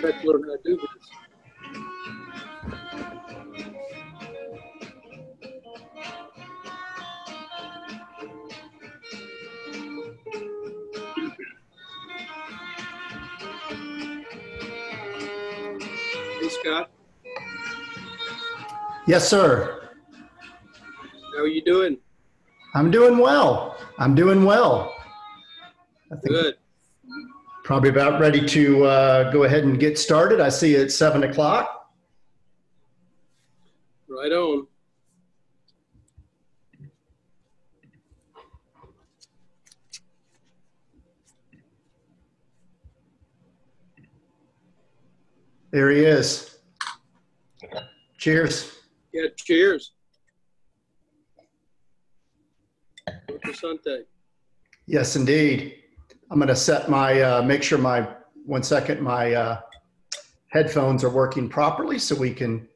Let's learn how to do this. Hey, Scott. Yes, sir. How are you doing? I'm doing well. I'm doing well. I think Good. probably about ready to go ahead and get started. I see it's 7 o'clock. Right on. There he is. Cheers. Yeah, cheers. Sante. Yes, indeed. I'm going to set my, make sure my, 1 second, my headphones are working properly so we can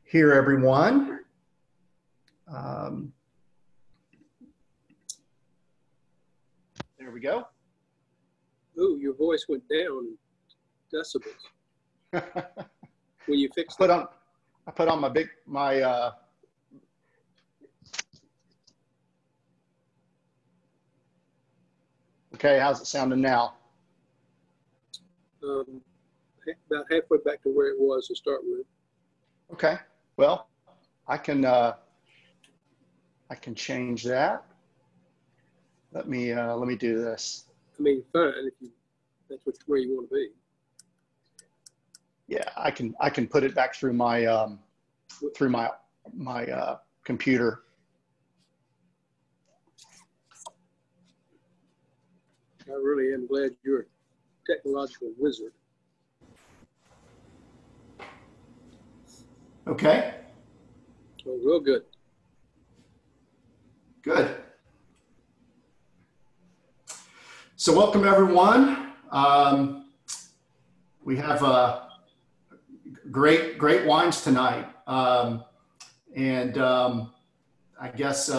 hear everyone. There we go. Ooh, your voice went down in decibels. Will you fix that? I put on my okay, how's it sounding now? About halfway back to where it was to start with. Okay, well, I can change that. Let me do this. I mean, fine if that's where you want to be. Yeah, I can put it back through my computer. I really am glad you're a technological wizard. Okay. Oh, real good. Good. So welcome everyone. We have great wines tonight. And I guess,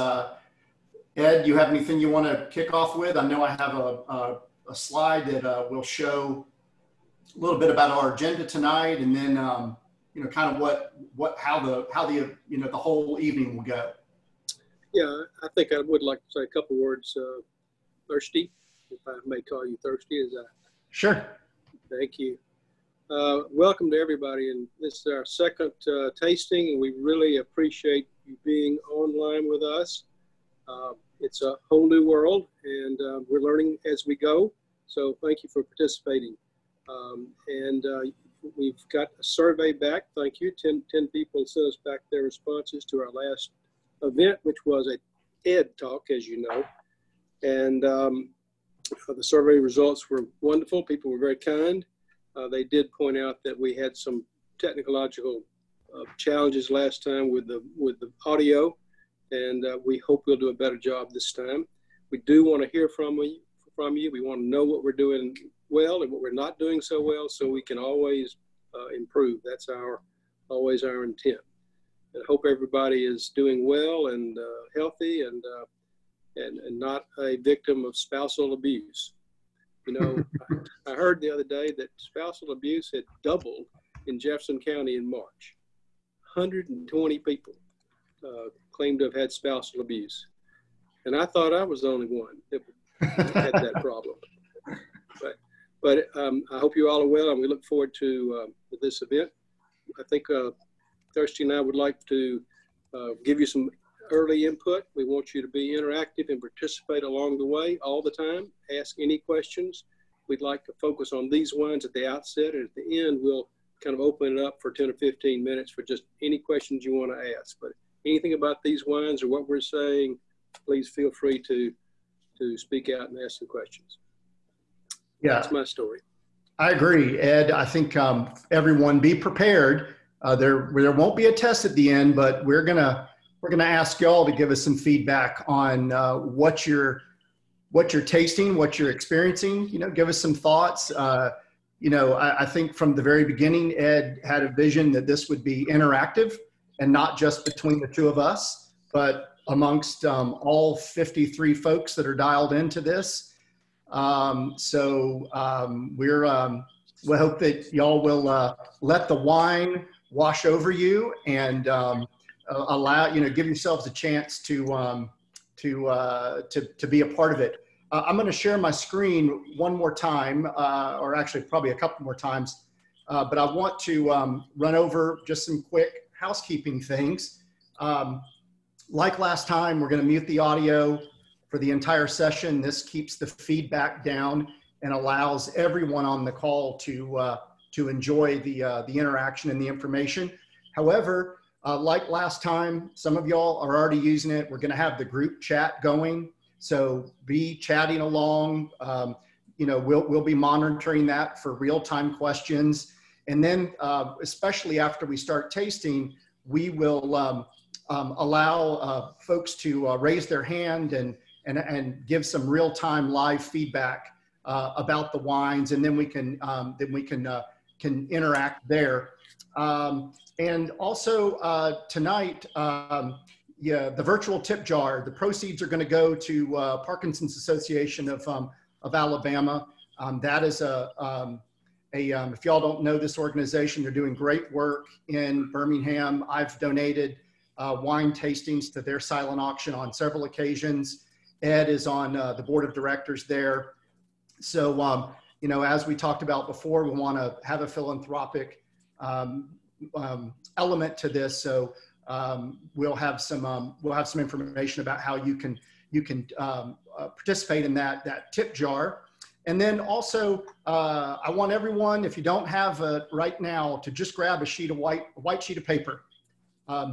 Ed, you have anything you want to kick off with? I know I have a slide that will show a little bit about our agenda tonight, and then you know, kind of how the you know, the whole evening will go. Yeah, I think I would like to say a couple words. Thirsty, if I may call you thirsty, is that? Sure. Thank you. Welcome to everybody, and this is our second tasting, and we really appreciate you being online with us. It's a whole new world, and we're learning as we go, so thank you for participating. We've got a survey back. Thank you. 10 people sent us back their responses to our last event, which was a TED Talk, as you know. And the survey results were wonderful. People were very kind. They did point out that we had some technological challenges last time with the audio, and we hope we'll do a better job this time. We do want to hear from you. We want to know what we're doing well and what we're not doing so well, so we can always improve. That's always our intent. And I hope everybody is doing well and healthy and not a victim of spousal abuse. You know, I heard the other day that spousal abuse had doubled in Jefferson County in March. 120 people claimed to have had spousal abuse. And I thought I was the only one that had that problem. But I hope you all are well, and we look forward to this event. I think Thirsty and I would like to give you some early input. We want you to be interactive and participate along the way all the time. Ask any questions. We'd like to focus on these wines at the outset, and at the end, we'll kind of open it up for 10 or 15 minutes for just any questions you want to ask. But anything about these wines or what we're saying, please feel free to speak out and ask some questions. Yeah, that's my story. I agree, Ed. I think everyone be prepared. There won't be a test at the end, but we're gonna ask y'all to give us some feedback on what you're tasting, what you're experiencing. You know, give us some thoughts. You know, I think from the very beginning, Ed had a vision that this would be interactive and not just between the two of us, but amongst all 53 folks that are dialed into this. We're We hope that y'all will let the wine wash over you and give yourselves a chance to be a part of it. I'm going to share my screen one more time, or actually probably a couple more times, but I want to run over just some quick housekeeping things. Like last time, we're going to mute the audio for the entire session. This keeps the feedback down and allows everyone on the call to enjoy the interaction and the information. However, like last time, some of y'all are already using it. We're going to have the group chat going, so be chatting along. We'll be monitoring that for real-time questions, and then especially after we start tasting, we will allow folks to raise their hand and give some real-time live feedback about the wines, and then we can interact there. And also tonight, the virtual tip jar, the proceeds are going to go to Parkinson's Association of Alabama. That is if y'all don't know this organization, they're doing great work in Birmingham. I've donated wine tastings to their silent auction on several occasions. Ed is on the board of directors there. So, as we talked about before, we want to have a philanthropic element to this. So we'll have some information about how you can participate in that tip jar. And then also, I want everyone, if you don't have it right now, to just grab a white sheet of paper.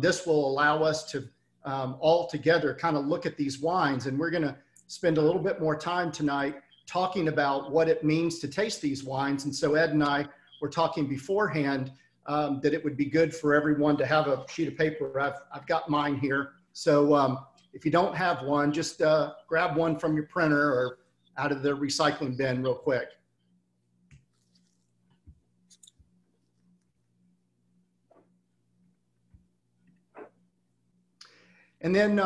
This will allow us to all together kind of look at these wines, and we're going to spend a little bit more time tonight talking about what it means to taste these wines. And so Ed and I were talking beforehand that it would be good for everyone to have a sheet of paper. I've got mine here. So if you don't have one, just grab one from your printer or out of the recycling bin real quick. And then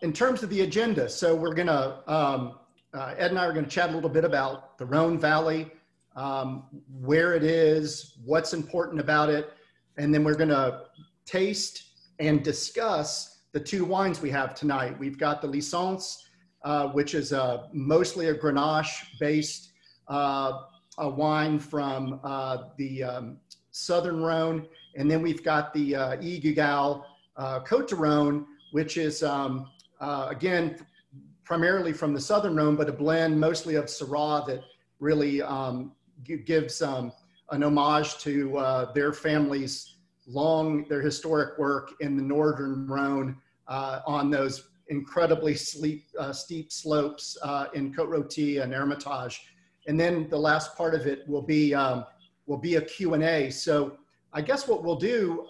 in terms of the agenda, so we're going to, Ed and I are going to chat a little bit about the Rhone Valley, where it is, what's important about it, and then we're going to taste and discuss the two wines we have tonight. We've got the Licence, which is mostly a Grenache-based wine from the Southern Rhone, and then we've got the Guigal Côtes du Rhône, which is, again, primarily from the Southern Rhone, but a blend mostly of Syrah that really gives an homage to their family's their historic work in the Northern Rhone on those incredibly steep slopes in Côte-Rôtie and Hermitage. And then the last part of it will be a Q&A. So I guess what we'll do,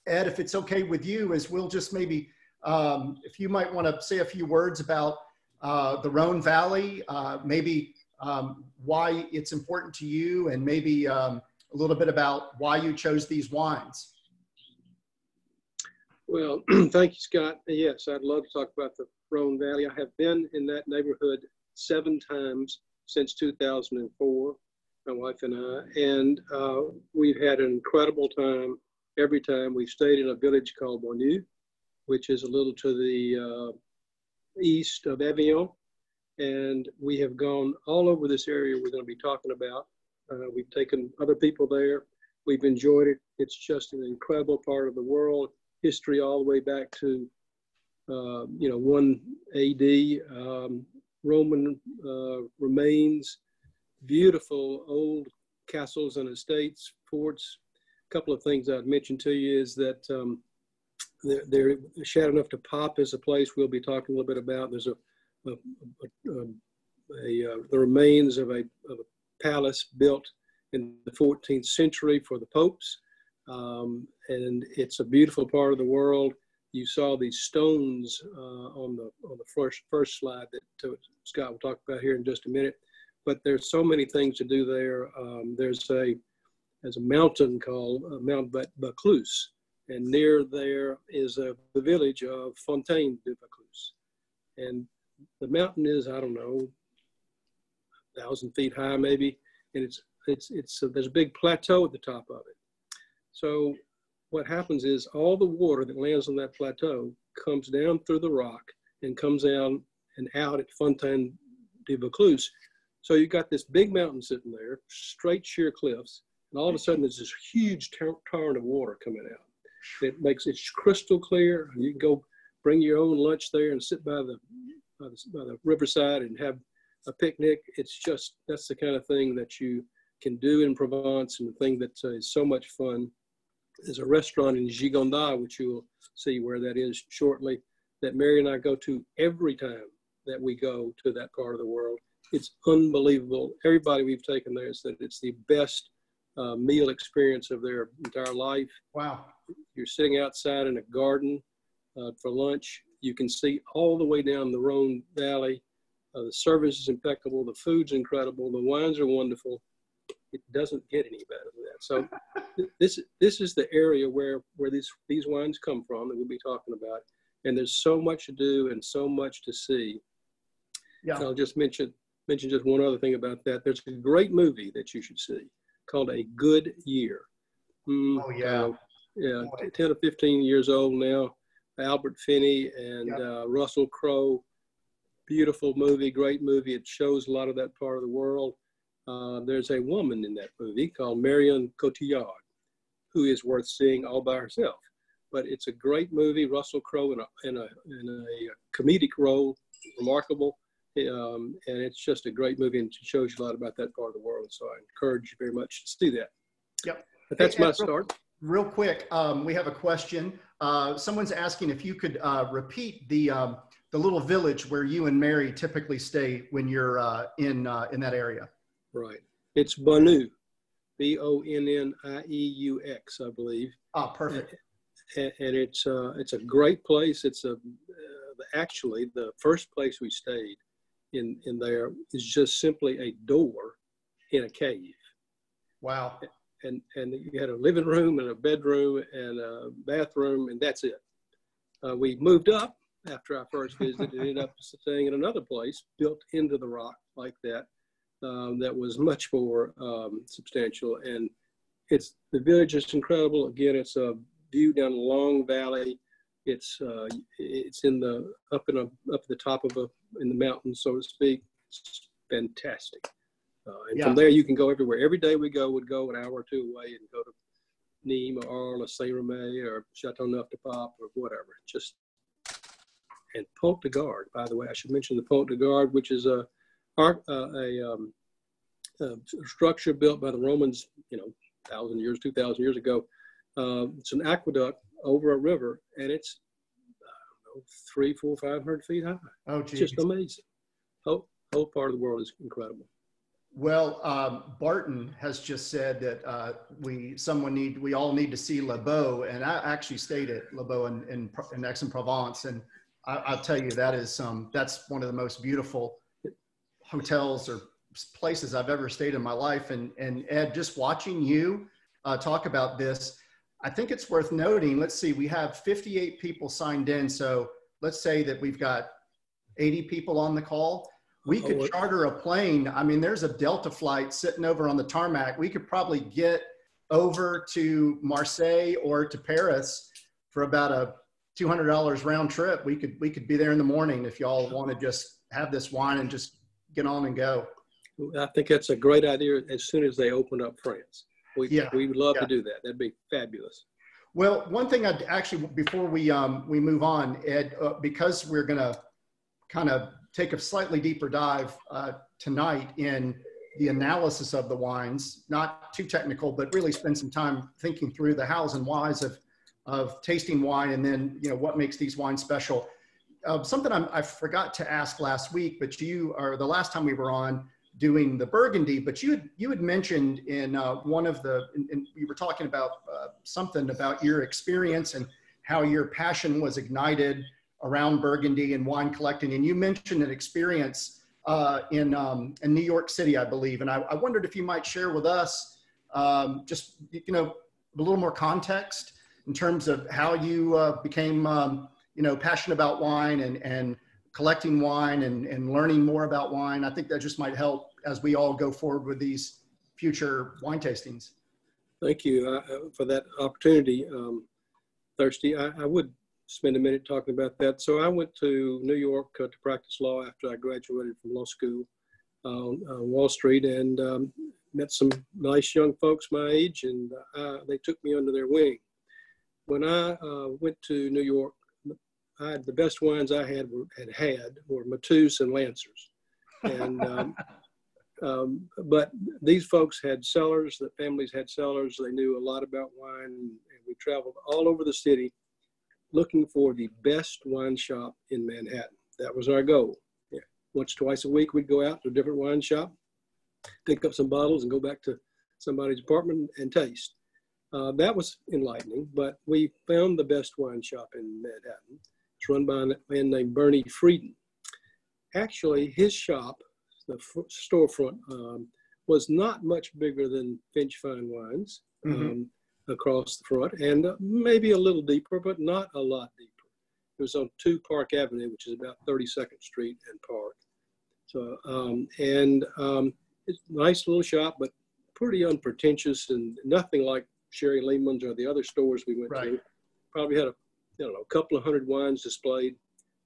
Ed, if it's okay with you, is we'll just maybe, if you might want to say a few words about the Rhone Valley, maybe why it's important to you, and maybe a little bit about why you chose these wines. Well, thank you, Scott. Yes, I'd love to talk about the Rhone Valley. I have been in that neighborhood 7 times since 2004, my wife and I, and we've had an incredible time every time. We've stayed in a village called Bonnu, which is a little to the east of Evian, and we have gone all over this area we're going to be talking about. We've taken other people there. We've enjoyed it. It's just an incredible part of the world. History all the way back to 1 AD, Roman remains, beautiful old castles and estates, forts. A couple of things I'd mention to you is that there Châteauneuf-du-Pape is a place we'll be talking a little bit about. There's the remains of a palace built in the 14th century for the popes, and it's a beautiful part of the world. You saw these stones on the first slide that Scott will talk about here in just a minute. But there's so many things to do there. There's a mountain called Mount Vaucluse, and near there is the village of Fontaine de Vaucluse. And the mountain is, I don't know, 1,000 feet high maybe, and it's there's a big plateau at the top of it. So what happens is all the water that lands on that plateau comes down through the rock and comes down and out at Fontaine de Vaucluse. So you've got this big mountain sitting there, straight sheer cliffs, and all of a sudden there's this huge torrent of water coming out. It makes it crystal clear. You can go bring your own lunch there and sit by the riverside and have a picnic. It's just, that's the kind of thing that you can do in Provence, and the thing that is so much fun. There's a restaurant in Gigondas, which you'll see where that is shortly, that Mary and I go to every time that we go to that part of the world. It's unbelievable. Everybody we've taken there said it's the best meal experience of their entire life. Wow. You're sitting outside in a garden for lunch. You can see all the way down the Rhone Valley. The service is impeccable. The food's incredible. The wines are wonderful. It doesn't get any better than that. So this is the area where these wines come from that we'll be talking about. And there's so much to do and so much to see. Yeah. And I'll just mention just one other thing about that. There's a great movie that you should see called A Good Year. Oh, yeah. Yeah, 10 or 15 years old now. Albert Finney and Russell Crowe. Beautiful movie, great movie. It shows a lot of that part of the world. There's a woman in that movie called Marion Cotillard, who is worth seeing all by herself. But it's a great movie. Russell Crowe in a comedic role, remarkable. And it's just a great movie, and it shows you a lot about that part of the world. So I encourage you very much to see that. Yep. But that's my start. Real quick, we have a question. Someone's asking if you could repeat the little village where you and Mary typically stay when you're in that area. Right. It's Bonnieux, Bonnieux, I believe. Ah, perfect. And it's a great place. It's actually the first place we stayed in there is just simply a door in a cave. Wow. And you had a living room and a bedroom and a bathroom, and that's it. We moved up after our first visit and ended up staying in another place built into the rock like that. That was much more substantial, and the village is incredible. Again, it's a view down a long valley. It's in up at the top of in the mountains, so to speak. It's fantastic. And from there you can go everywhere. Every day we'd go an hour or two away and go to Nîmes or Arles, Saint-Remy or Châteauneuf-du-Pape or whatever. And Pont de Garde, by the way, I should mention the Pont de Garde, which is a structure built by the Romans, 2,000 years ago. It's an aqueduct over a river, and it's 300, 400, 500 feet high. Oh, geez. Just amazing. Whole part of the world is incredible. Well, Barton has just said that we all need to see Le Beau, and I actually stayed at Le Beau in Aix-en-Provence, and I'll tell you that's one of the most beautiful hotels or places I've ever stayed in my life. And Ed, just watching you talk about this, I think it's worth noting. Let's see, we have 58 people signed in, so let's say that we've got 80 people on the call. We could charter a plane. I mean, there's a Delta flight sitting over on the tarmac. We could probably get over to Marseille or to Paris for about a $200 round trip. We could be there in the morning if y'all want to just have this wine and just get on and go. I think that's a great idea as soon as they open up France. We would love to do that. That'd be fabulous. Well, one thing I'd actually, before we move on, Ed, because we're going to kind of take a slightly deeper dive tonight in the analysis of the wines, not too technical, but really spend some time thinking through the hows and whys of tasting wine, and then what makes these wines special. Something I forgot to ask last week, but the last time we were on doing the Burgundy, but you had mentioned in one of you were talking about something about your experience and how your passion was ignited around Burgundy and wine collecting. And you mentioned an experience in New York City, I believe. And I wondered if you might share with us just, a little more context in terms of how you became, passionate about wine and collecting wine and learning more about wine. I think that just might help as we all go forward with these future wine tastings. Thank you for that opportunity, Thirsty. I would spend a minute talking about that. So I went to New York to practice law after I graduated from law school on Wall Street, and met some nice young folks my age, and they took me under their wing. When I went to New York, the best wines I had were Mateus and Lancers. And but these folks had cellars, the families had cellars. They knew a lot about wine, and we traveled all over the city looking for the best wine shop in Manhattan. That was our goal. Yeah. Once, twice a week, we'd go out to a different wine shop, pick up some bottles and go back to somebody's apartment and taste. That was enlightening, but we found the best wine shop in Manhattan. It's run by a man named Bernie Frieden. Actually, his shop, the storefront, was not much bigger than Finch Fine Wines across the front, and maybe a little deeper, but not a lot deeper. It was on 2 Park Avenue, which is about 32nd Street and Park. So, it's a nice little shop, but pretty unpretentious and nothing like Sherry Lehman's or the other stores we went to. Probably had a couple of hundred wines displayed,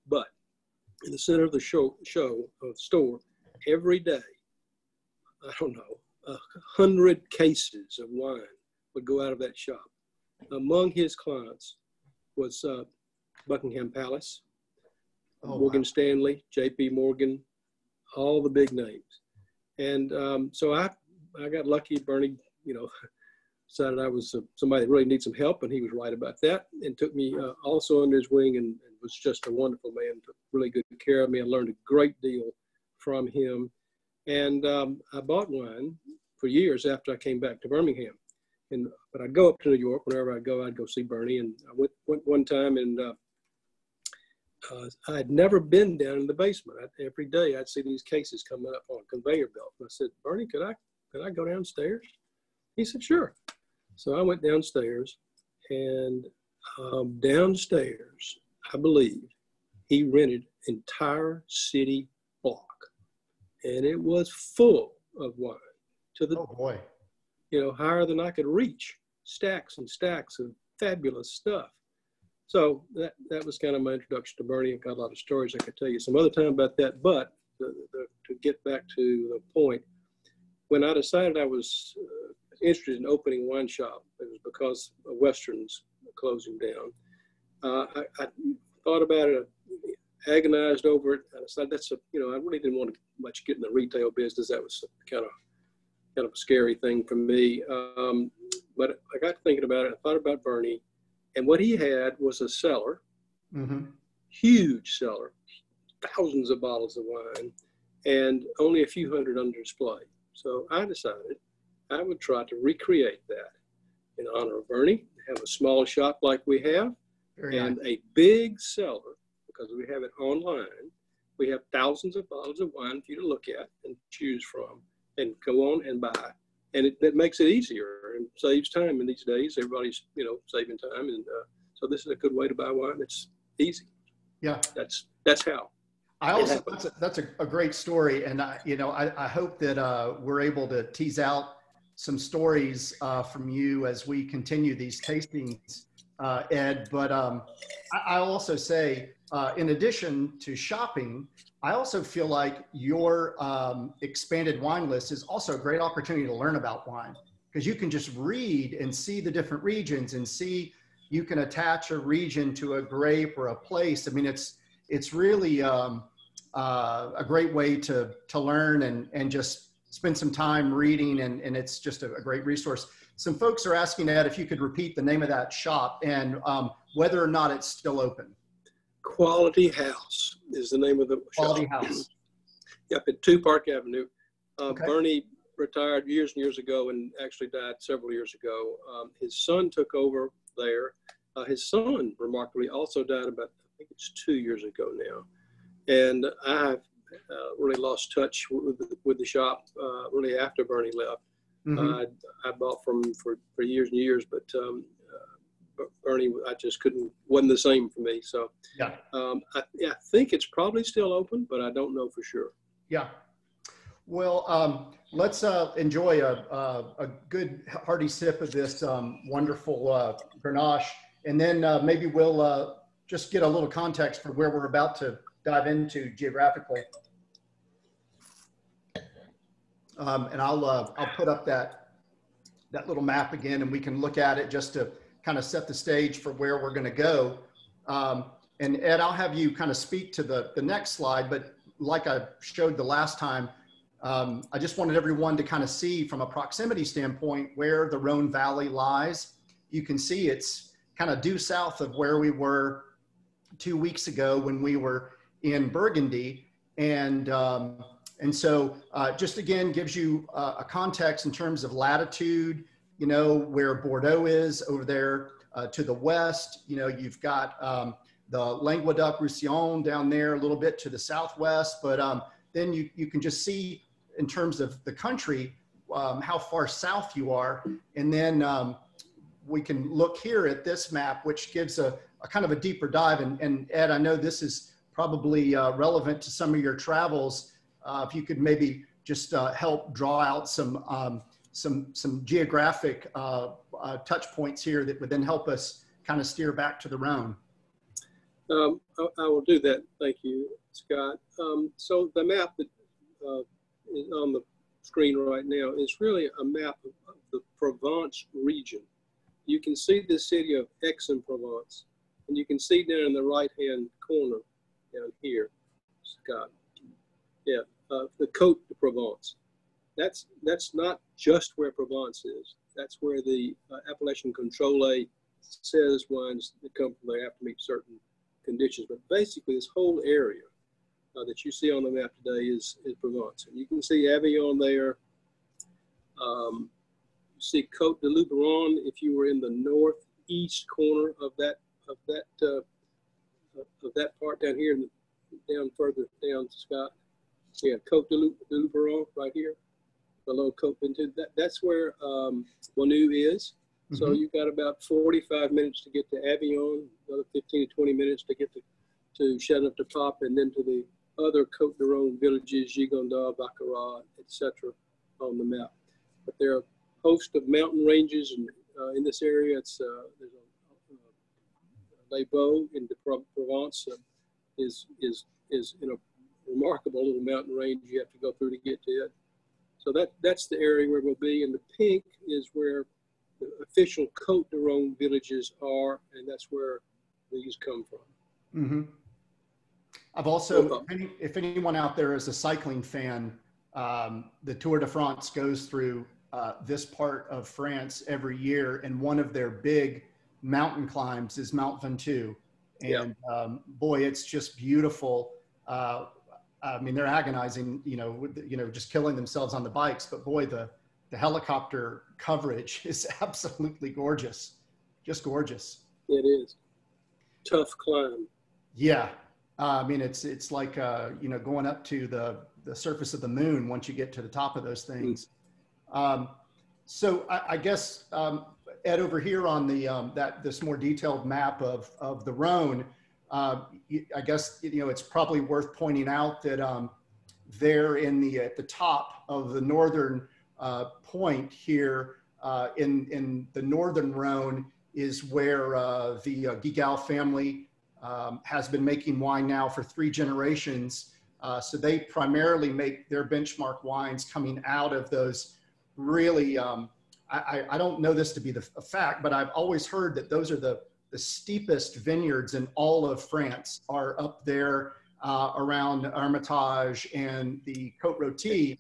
but in the center of the store, every day, 100 cases of wine would go out of that shop. Among his clients was Buckingham Palace, Morgan Stanley, J.P. Morgan, all the big names. And so I got lucky. Bernie, decided I was somebody that really needs some help, and he was right about that, and took me also under his wing, and was just a wonderful man. Took really good care of me. I learned a great deal from him, and I bought wine for years after I came back to Birmingham. But I'd go up to New York. Whenever I'd go see Bernie, and I went one time, and I had never been down in the basement. Every day I'd see these cases coming up on a conveyor belt, and I said, Bernie, could I go downstairs? He said, sure. So I went downstairs, and downstairs, I believe, he rented an entire city block, and it was full of wine to the, higher than I could reach, stacks and stacks of fabulous stuff. So that was kind of my introduction to Bernie. I got a lot of stories I could tell you some other time about that, but to get back to the point, when I decided I was interested in opening a wine shop, it was because of Western's closing down. I thought about it, agonized over it. I decided I really didn't want to much get in the retail business. That was kind of a scary thing for me. But I got thinking about it. I thought about Bernie, and what he had was a cellar, huge cellar, thousands of bottles of wine, and only a few hundred under display. So I decided I would try to recreate that in honor of Bernie, have a small shop like we have, and a big cellar, because we have it online. We have thousands of bottles of wine for you to look at and choose from and go on and buy. And that makes it easier and saves time in these days. Everybody's, saving time. And so this is a good way to buy wine. It's easy. Yeah. That's how. That's a great story. And I hope that we're able to tease out some stories from you as we continue these tastings, Ed. But I'll also say, in addition to shopping, I also feel like your expanded wine list is also a great opportunity to learn about wine, because you can just read and see the different regions and see, you can attach a region to a grape or a place. I mean, it's really a great way to learn and just spend some time reading, and it's just a great resource. Some folks are asking, Ed, if you could repeat the name of that shop and whether or not it's still open. Quality House is the name of the Quality shop. House. Yep, at 2 Park Avenue. Bernie retired years and years ago and actually died several years ago. His son took over there. His son, remarkably, also died about, I think it's 2 years ago now. And I've really lost touch with the shop really after Bernie left. I bought from for years and years, but Bernie, I just wasn't the same for me. So I think it's probably still open, but I don't know for sure. Yeah. Well, let's enjoy a good hearty sip of this wonderful Grenache, and then maybe we'll just get a little context for where we're about to dive into geographically. And I'll put up that little map again, and we can look at it just to kind of set the stage for where we're going to go. And Ed, I'll have you kind of speak to the next slide, but like I showed the last time, I just wanted everyone to kind of see from a proximity standpoint where the Rhone Valley lies. You can see it's kind of due south of where we were 2 weeks ago when we were in Burgundy. And so just again, gives you a context in terms of latitude, you know, where Bordeaux is over there to the west. You know, you've got the Languedoc-Roussillon down there a little bit to the southwest, but then you can just see in terms of the country, how far south you are. And then we can look here at this map, which gives a kind of a deeper dive. And Ed, I know this is probably relevant to some of your travels. If you could maybe just help draw out some geographic touch points here that would then help us kind of steer back to the Rhone. I will do that. Thank you, Scott. So the map that is on the screen right now is really a map of the Provence region. You can see the city of Aix-en-Provence, and you can see down in the right-hand corner down here, Scott. Yeah, the Côtes de Provence. That's not just where Provence is. That's where the Appellation Contrôlée says wines that come from there have to meet certain conditions. But basically, this whole area that you see on the map today is Provence. And you can see Avignon there. You see Côte de Luberon if you were in the northeast corner of that part down here, down further down, Scott. Yeah, Côte de Luberon right here, below Côte d'Intu. That's where Wanu is. Mm-hmm. So you've got about 45 minutes to get to Avignon, another 15 to 20 minutes to get to Châteauneuf-du-Pape, and then to the other Côte du Rhône villages, Gigondas, Baccarat, etc. on the map. But there are a host of mountain ranges, and in this area, there's Les Baux in Provence is in a remarkable little mountain range you have to go through to get to it. So that's the area where we'll be, and the pink is where the official Côte du Rhône villages are, and that's where these come from. Mm-hmm. I've also, if anyone out there is a cycling fan, the Tour de France goes through this part of France every year, and one of their big mountain climbs is Mount Ventoux. And boy, it's just beautiful. I mean, they're agonizing, just killing themselves on the bikes, but boy, the helicopter coverage is absolutely gorgeous. Just gorgeous. It is. Tough climb. Yeah. I mean, it's like, going up to the surface of the moon once you get to the top of those things. So I guess, Ed, over here on the this more detailed map of the Rhone, I guess, it's probably worth pointing out that there at the top of the northern point here in the northern Rhone is where the Guigal family has been making wine now for 3 generations. So they primarily make their benchmark wines coming out of those really, I don't know this to be a fact, but I've always heard that those are the steepest vineyards in all of France are up there around Hermitage and the Côte Rôtie.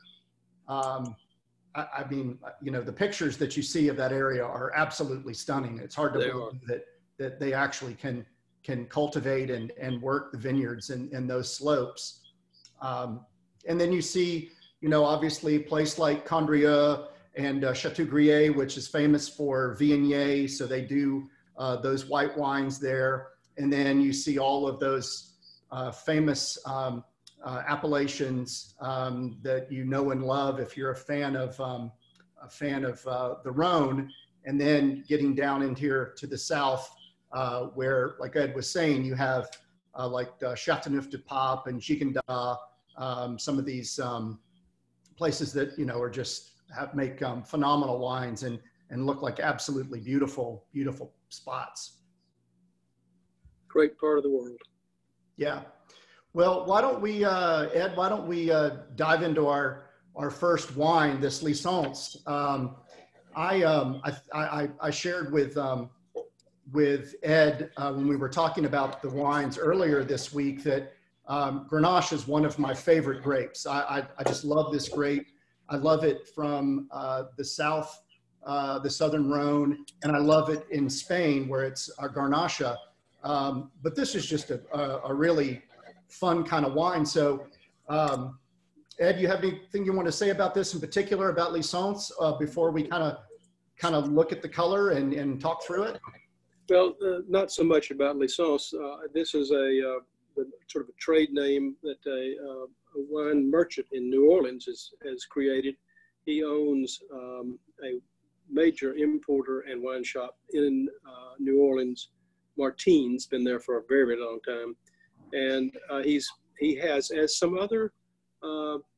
I mean, the pictures that you see of that area are absolutely stunning. It's hard to believe that they actually can cultivate and work the vineyards in those slopes. And then you see, obviously a place like Condrieu and Chateaubriand, which is famous for Viognier. So they do those white wines there. And then you see all of those famous appellations that you know and love if you're a fan of the Rhone. And then getting down in here to the south, where, like Ed was saying, you have like Châteauneuf-du-Pape and Gigondas, some of these places that, you know, are just make phenomenal wines and look like absolutely beautiful, beautiful spots. Great part of the world. Yeah. Well, why don't we, Ed, why don't we dive into our first wine, this Licence. I shared with Ed when we were talking about the wines earlier this week that Grenache is one of my favorite grapes. I just love this grape. I love it from the south, the southern Rhone, and I love it in Spain where it's Garnacha. But this is just a really fun kind of wine. So, Ed, you have anything you want to say about this in particular, about Licence, before we kind of look at the color and talk through it? Well, not so much about Licence. This is a sort of a trade name that a wine merchant in New Orleans has created. He owns a major importer and wine shop in New Orleans. Martine's been there for a very, very long time. And he has, as some other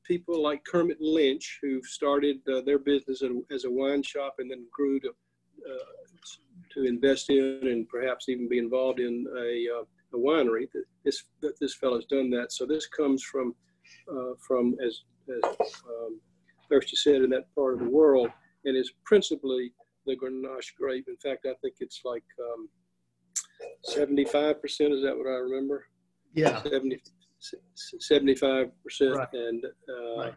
people like Kermit Lynch, who started their business as a wine shop and then grew to invest in and perhaps even be involved in a winery. This fellow's done that. So this comes from as Thirsty said, in that part of the world, and is principally the Grenache grape. In fact, I think it's like 75%. Is that what I remember? Yeah. 75%, right. And right.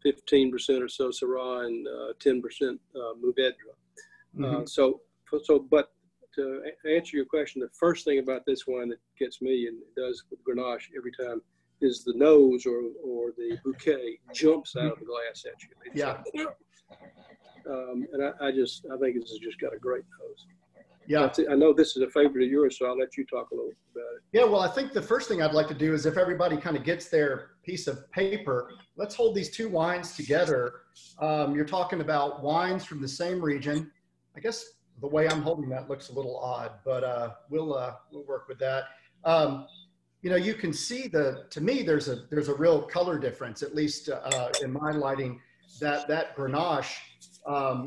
15% or so Syrah and 10% Mourvedre. But to answer your question, the first thing about this wine that gets me, and it does with Grenache every time, is the nose or the bouquet jumps out of the glass at you. It's yeah. Like, and I think this has just got a great nose. Yeah. I know this is a favorite of yours, so I'll let you talk a little about it. Yeah, well, I think the first thing I'd like to do is, if everybody kind of gets their piece of paper, let's hold these two wines together. You're talking about wines from the same region. I guess the way I'm holding that looks a little odd, but we'll work with that. You know, you can see to me, there's a real color difference, at least in my lighting, that Grenache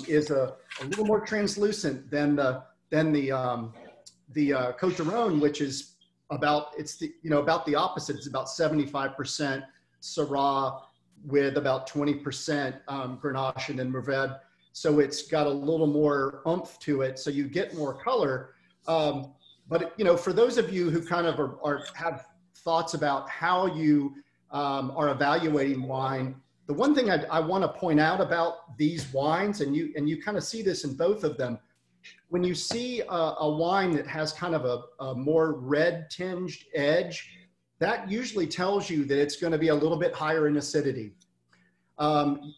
is a little more translucent than the Côtes du Rhône, which is about the opposite. It's about 75% Syrah with about 20% Grenache and then Mourvedre. So it's got a little more oomph to it. So you get more color. But you know, for those of you who kind of have thoughts about how you are evaluating wine, the one thing I want to point out about these wines, and you kind of see this in both of them, when you see a wine that has kind of a more red tinged edge, that usually tells you that it's going to be a little bit higher in acidity.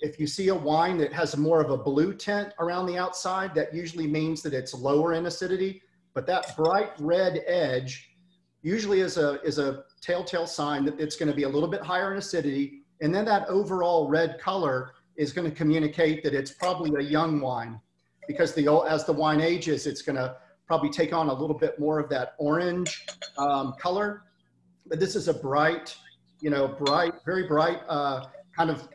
If you see a wine that has more of a blue tint around the outside, that usually means that it's lower in acidity. But that bright red edge usually is a telltale sign that it's going to be a little bit higher in acidity. And then that overall red color is going to communicate that it's probably a young wine, because as the wine ages, it's going to probably take on a little bit more of that orange color. But this is a bright, very bright kind of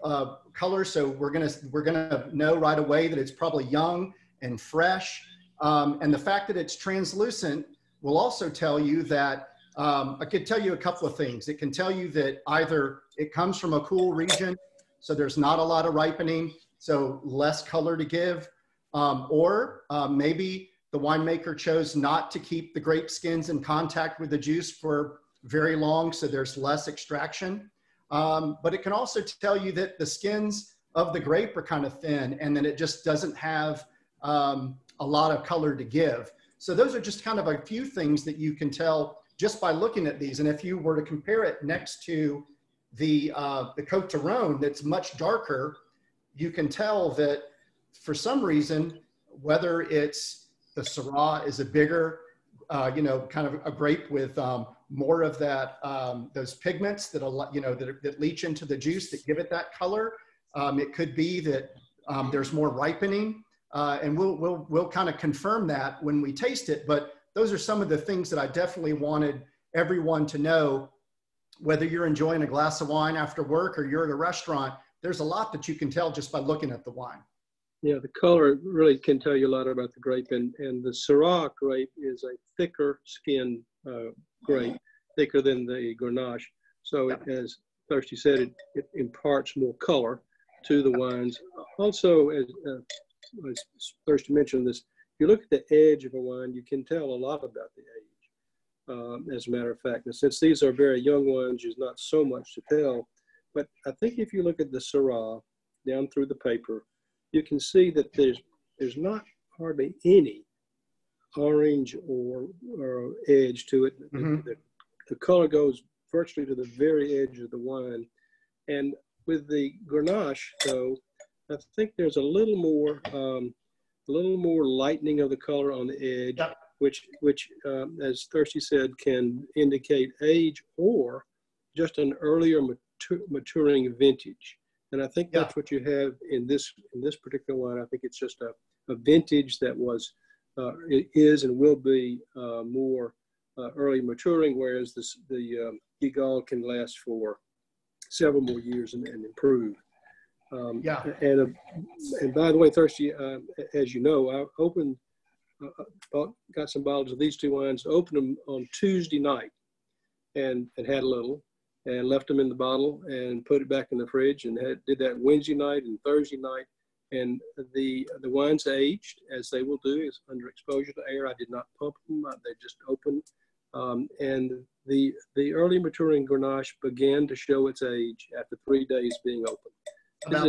color. So we're gonna know right away that it's probably young and fresh. And the fact that it's translucent will also tell you that, I could tell you a couple of things. It can tell you that either it comes from a cool region, so there's not a lot of ripening, so less color to give, or maybe the winemaker chose not to keep the grape skins in contact with the juice for very long, so there's less extraction. But it can also tell you that the skins of the grape are kind of thin, and then it just doesn't have a lot of color to give. So those are just kind of a few things that you can tell just by looking at these. And if you were to compare it next to the Côtes du Rhône, that's much darker, you can tell that for some reason, whether it's the Syrah is a bigger, kind of a grape with more of that, those pigments that leach into the juice that give it that color. It could be that there's more ripening, and we'll kind of confirm that when we taste it. But those are some of the things that I definitely wanted everyone to know, whether you're enjoying a glass of wine after work or you're at a restaurant. there's a lot that you can tell just by looking at the wine. Yeah, the color really can tell you a lot about the grape, and the Syrah grape is a thicker skinned grape, thicker than the Grenache. So it, as Thirsty said, it imparts more color to the wines. Also, as Thirsty mentioned this, if you look at the edge of a wine, you can tell a lot about the age, as a matter of fact. And since these are very young wines, there's not so much to tell. But I think if you look at the Syrah down through the paper, you can see that there's not hardly any orange or edge to it. Mm-hmm. The color goes virtually to the very edge of the wine. And with the Grenache, though, I think there's a little more lightening of the color on the edge, yep. which as Thirsty said, can indicate age or just an earlier maturing vintage. And I think that's what you have in this particular wine. I think it's just a vintage that was, is and will be more early maturing, whereas the Guigal can last for several more years and improve. And by the way, Thirsty, as you know, I opened, got some bottles of these two wines, opened them on Tuesday night, and had a little, and left them in the bottle and put it back in the fridge, and did that Wednesday night and Thursday night. And the wines aged as they will do, is under exposure to air. I did not pump them; they just opened. And the early maturing Grenache began to show its age after 3 days being open. This is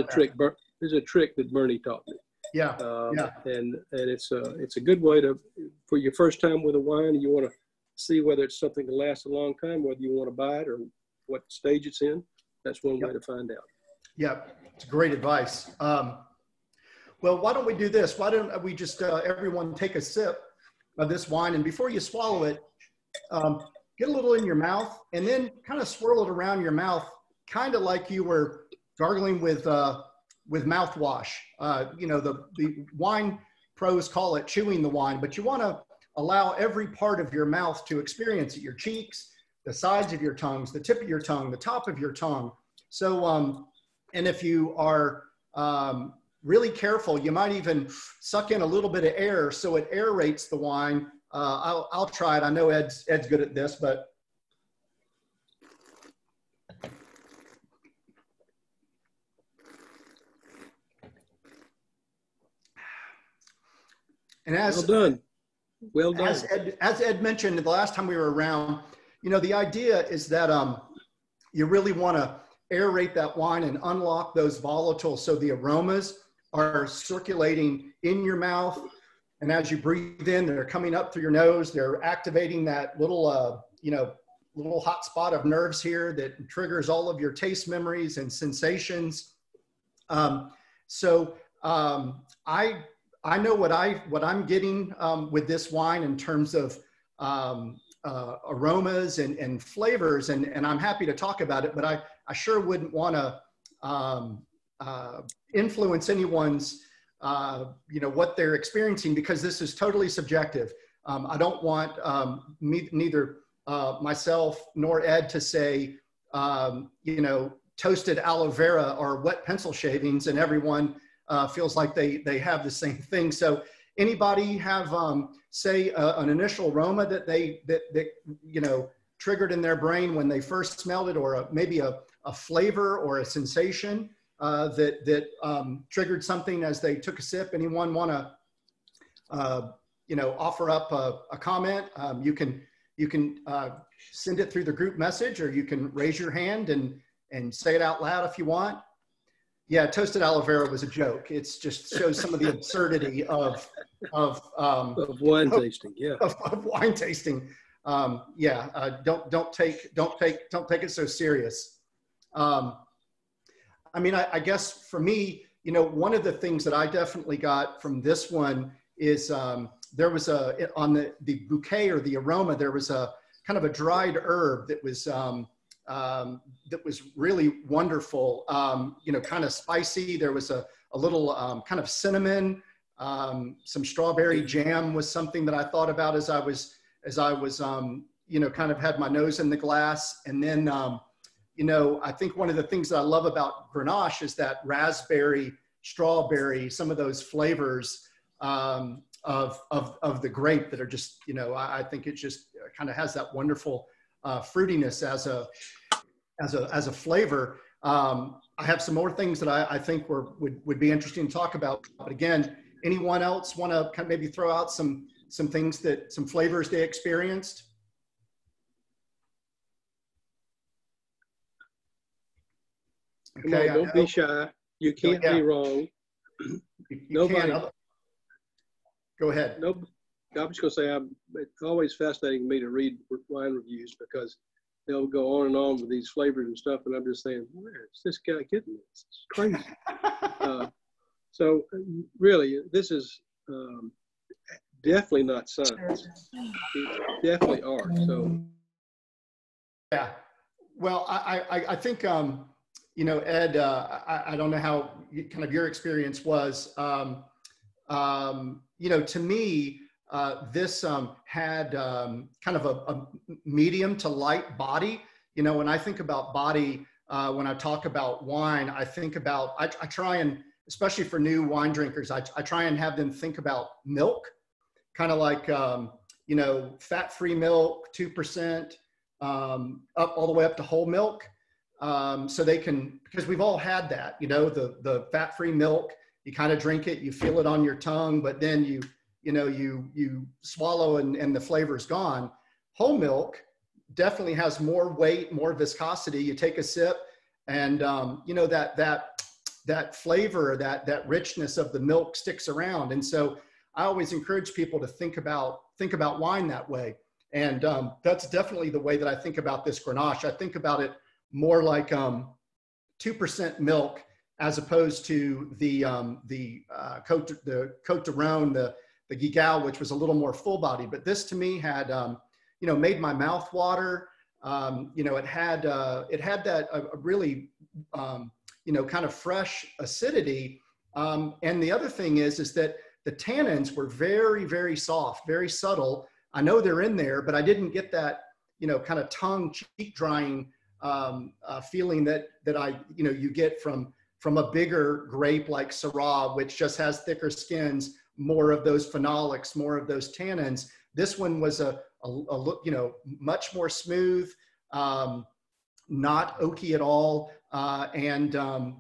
a trick that Bernie taught me. And it's a good way for your first time with a wine. You want to see whether it's something that lasts a long time, whether you want to buy it or what stage it's in. That's one way to find out. Yeah, it's great advice. Well, why don't we do this? Why don't we just everyone take a sip of this wine, and before you swallow it, get a little in your mouth, and then kind of swirl it around your mouth, kind of like you were gargling with mouthwash. You know, the wine pros call it chewing the wine, but you want to allow every part of your mouth to experience it, your cheeks, the sides of your tongues, the tip of your tongue, the top of your tongue. So, and if you are really careful, you might even suck in a little bit of air so it aerates the wine. I'll try it. I know Ed's good at this, but and well done. As Ed mentioned the last time we were around, you know, the idea is that you really want to aerate that wine and unlock those volatiles so the aromas are circulating in your mouth. And as you breathe in, they're coming up through your nose. They're activating that little, little hot spot of nerves here that triggers all of your taste memories and sensations. I know what I'm getting with this wine in terms of aromas and flavors, and I'm happy to talk about it, but I sure wouldn't want to influence anyone's what they're experiencing, because this is totally subjective. I don't want neither myself nor Ed to say toasted aloe vera or wet pencil shavings, and everyone feels like they have the same thing. So anybody have say an initial aroma that that triggered in their brain when they first smelled it, or maybe a flavor or a sensation that triggered something as they took a sip? Anyone want to offer up a comment? You can send it through the group message, or you can raise your hand and say it out loud if you want. Yeah, toasted aloe vera was a joke. It's just shows some of the absurdity of wine tasting. Yeah, of wine tasting. Don't take it so serious. I mean, I guess for me, one of the things that I definitely got from this one is there was on the bouquet or the aroma, there was a kind of a dried herb that was really wonderful, kind of spicy. There was a little kind of cinnamon, some strawberry jam was something that I thought about as I was kind of had my nose in the glass. And then, you know, I think one of the things that I love about Grenache is that raspberry, strawberry, some of those flavors of the grape that are just, you know, I think it just kind of has that wonderful fruitiness as a flavor. I have some more things that I think would be interesting to talk about. But again, anyone else want to kind of maybe throw out some things some flavors they experienced? Okay, don't be shy. You can't be wrong. Nobody. Go ahead. No, I was going to say, it's always fascinating to me to read wine reviews because they'll go on and on with these flavors and stuff, and I'm just saying, where is this guy getting this? It's crazy. So really, this is definitely not science. It's definitely art. So yeah, well, I think you know, Ed, I don't know how kind of your experience was. You know, to me, this had kind of a medium to light body. You know, when I think about body, when I talk about wine, I think about, I try and, especially for new wine drinkers, I try and have them think about milk, kind of like, you know, fat-free milk, 2%, up all the way up to whole milk. So they can, because we've all had that, you know, the fat-free milk, you kind of drink it, you feel it on your tongue, but then you swallow and the flavor's gone. Whole milk definitely has more weight, more viscosity. You take a sip and, you know, that flavor, that richness of the milk sticks around. And so I always encourage people to think about wine that way. And that's definitely the way that I think about this Grenache. I think about it more like 2% milk as opposed to the Côtes du Rhône, the Guigal, which was a little more full bodied. But this to me had, you know, made my mouth water. You know, it had that really, you know, kind of fresh acidity. And the other thing is that the tannins were very, very soft, very subtle. I know they're in there, but I didn't get that, you know, kind of tongue cheek drying feeling that you know, you get from a bigger grape like Syrah, which just has thicker skins, more of those phenolics, more of those tannins. This one was a you know, much more smooth, not oaky at all. And,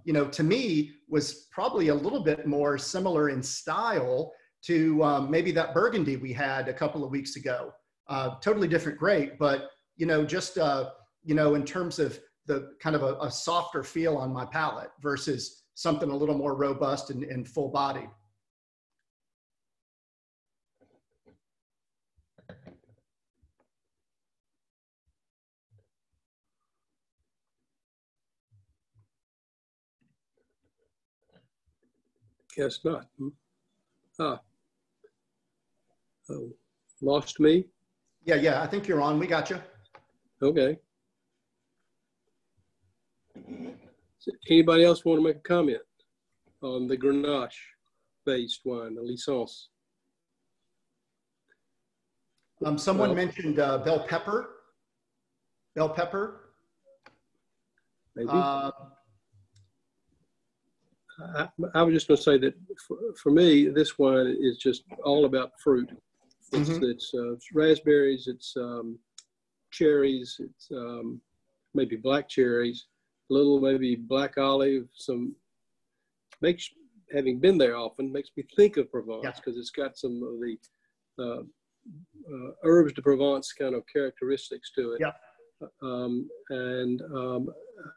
you know, to me was probably a little bit more similar in style to maybe that Burgundy we had a couple of weeks ago. Totally different grape, but, you know, just, you know, in terms of the kind of a softer feel on my palate versus something a little more robust and full bodied. Guess not. Oh, lost me? Yeah, I think you're on. We got you. Okay. So anybody else want to make a comment on the Grenache-based wine, the licence? Someone mentioned bell pepper. Bell pepper. Maybe. I was just going to say that for me, this wine is just all about fruit. It's raspberries, it's cherries, it's maybe black cherries, a little maybe black olive. Having been there often, makes me think of Provence because it's got some of the herbs de Provence kind of characteristics to it.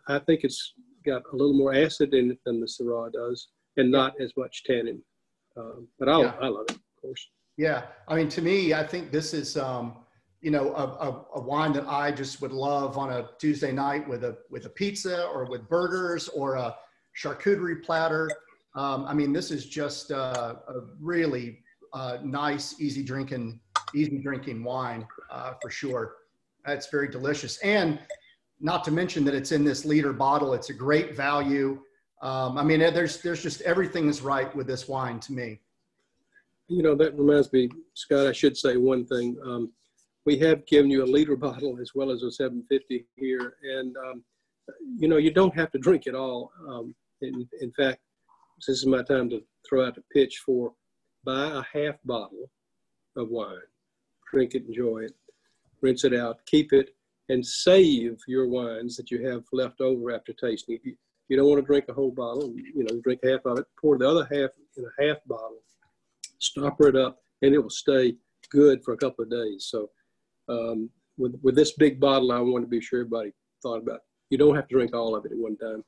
I think it's got a little more acid in it than the Syrah does, and not as much tannin. But I love it, of course. Yeah, I mean, to me, I think this is, you know, a wine that I just would love on a Tuesday night with a pizza or with burgers or a charcuterie platter. I mean, this is just a really nice, easy drinking wine for sure. It's very delicious. And not to mention that it's in this liter bottle. It's a great value. I mean, there's just everything is right with this wine to me. You know, that reminds me, Scott, I should say one thing. We have given you a liter bottle as well as a 750 here. And you don't have to drink it all. In fact, this is my time to throw out the pitch for buy a half bottle of wine, drink it, enjoy it, rinse it out, keep it, and save your wines that you have left over after tasting. If you don't want to drink a whole bottle, drink half of it, pour the other half in a half bottle, stopper it up, and it will stay good for a couple of days. So with this big bottle, I want to be sure everybody thought about it. You don't have to drink all of it at one time.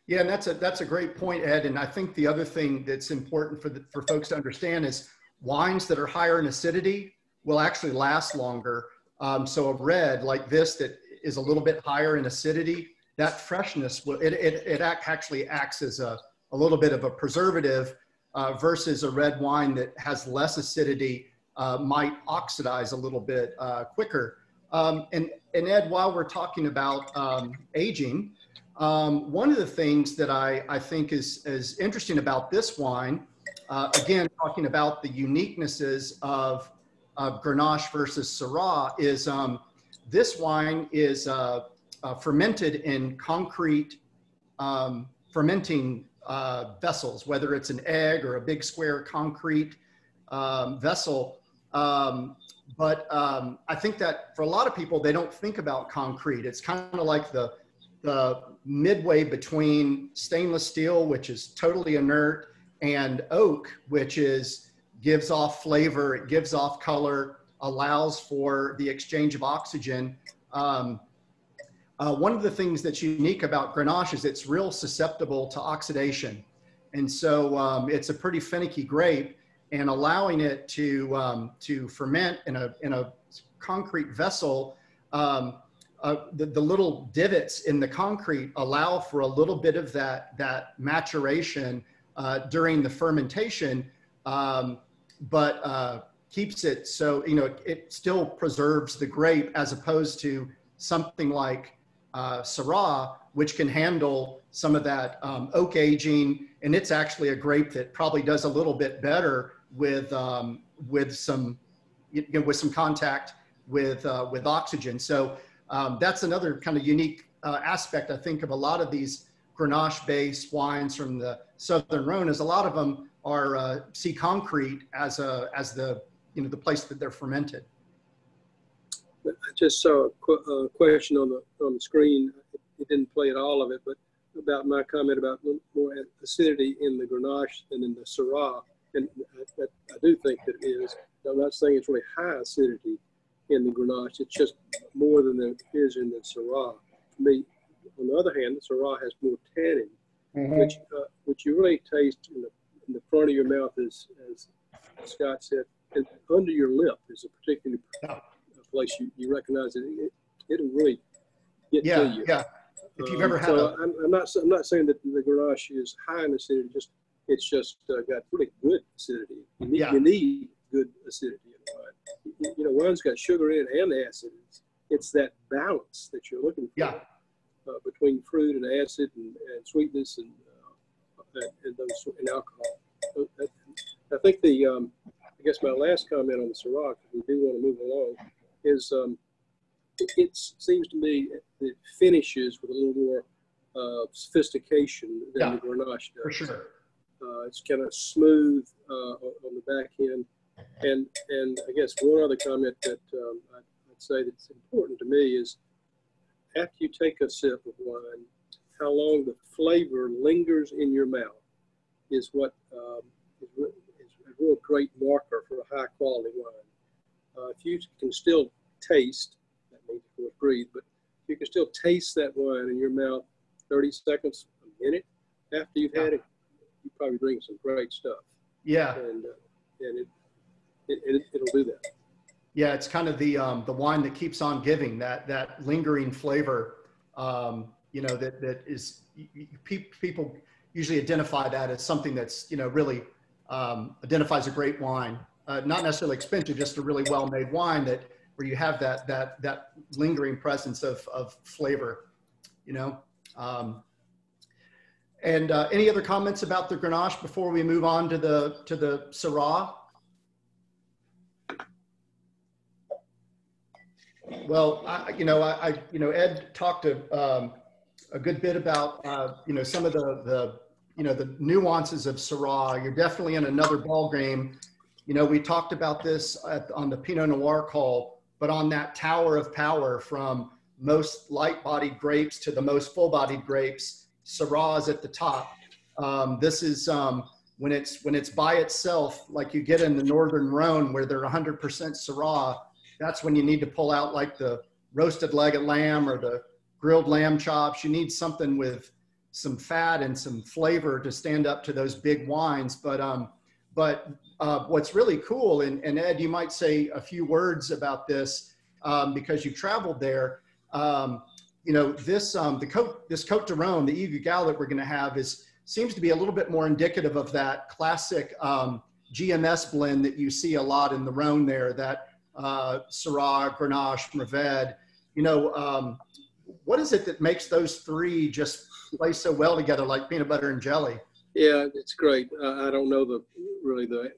Yeah, and that's a great point, Ed. And I think the other thing that's important for folks to understand is wines that are higher in acidity will actually last longer. So a red like this that is a little bit higher in acidity, that freshness will it actually acts as a little bit of a preservative versus a red wine that has less acidity might oxidize a little bit quicker. And Ed, while we're talking about aging, one of the things that I think is interesting about this wine, again, talking about the uniquenesses of Grenache versus Syrah, is this wine is fermented in concrete fermenting vessels, whether it's an egg or a big square concrete vessel. But I think that for a lot of people, they don't think about concrete. It's kind of like the midway between stainless steel, which is totally inert, and oak, which gives off flavor, it gives off color, allows for the exchange of oxygen. One of the things that's unique about Grenache is it's real susceptible to oxidation. And so it's a pretty finicky grape, and allowing it to ferment in a concrete vessel, the little divots in the concrete allow for a little bit of that maturation during the fermentation, but keeps it so, it still preserves the grape, as opposed to something like Syrah, which can handle some of that oak aging. And it's actually a grape that probably does a little bit better with some contact with oxygen. So that's another kind of unique aspect, I think, of a lot of these Grenache-based wines from the Southern Rhone, is a lot of them are see concrete as the place that they're fermented. I just saw a question on the screen. It didn't play at all of it, but about my comment about more acidity in the Grenache than in the Syrah. And I do think that it is. I'm not saying it's really high acidity in the Grenache. It's just more than there is in the Syrah. To me, on the other hand, the Syrah has more tannin, which you really taste in the front of your mouth, as Scott said, and under your lip is a particular place you recognize it. It'll really get to you. Yeah. If you've ever had I'm not saying that the Grenache is high in acidity. It's just got really good acidity. You need good acidity in wine. Wine's got sugar in it and acid. It's that balance that you're looking for between fruit and acid and sweetness and alcohol. I think I guess my last comment on the Syrah, because we do want to move along, is it seems to me that it finishes with a little more sophistication than the Grenache does. For sure. It's kind of smooth on the back end. And I guess one other comment that I'd say that's important to me is, after you take a sip of wine, how long the flavor lingers in your mouth is what is a real great marker for a high quality wine. If you can still taste, that means of course breathe, but if you can still taste that wine in your mouth 30 seconds, a minute after you've had it, you probably drink some great stuff. Yeah. And it'll do that. Yeah, it's kind of the wine that keeps on giving, that lingering flavor. That is, people usually identify that as something that's really identifies a great wine, not necessarily expensive, just a really well-made wine where you have that lingering presence of flavor. And any other comments about the Grenache before we move on to the Syrah? Well, Ed talked us a good bit about, some of the nuances of Syrah. You're definitely in another ball game. We talked about this on the Pinot Noir call, but on that tower of power from most light-bodied grapes to the most full-bodied grapes, Syrah is at the top. This is when it's by itself, like you get in the Northern Rhone where they're 100% Syrah. That's when you need to pull out like the roasted leg of lamb or the grilled lamb chops. You need something with some fat and some flavor to stand up to those big wines. But what's really cool, and Ed, you might say a few words about this because you've traveled there. This Côtes du Rhône, the Yves Gall that we're going to have seems to be a little bit more indicative of that classic GMS blend that you see a lot in the Rhone there, that Syrah, Grenache, Mourvedre. What is it that makes those three just play so well together like peanut butter and jelly? Yeah, it's great. I don't know of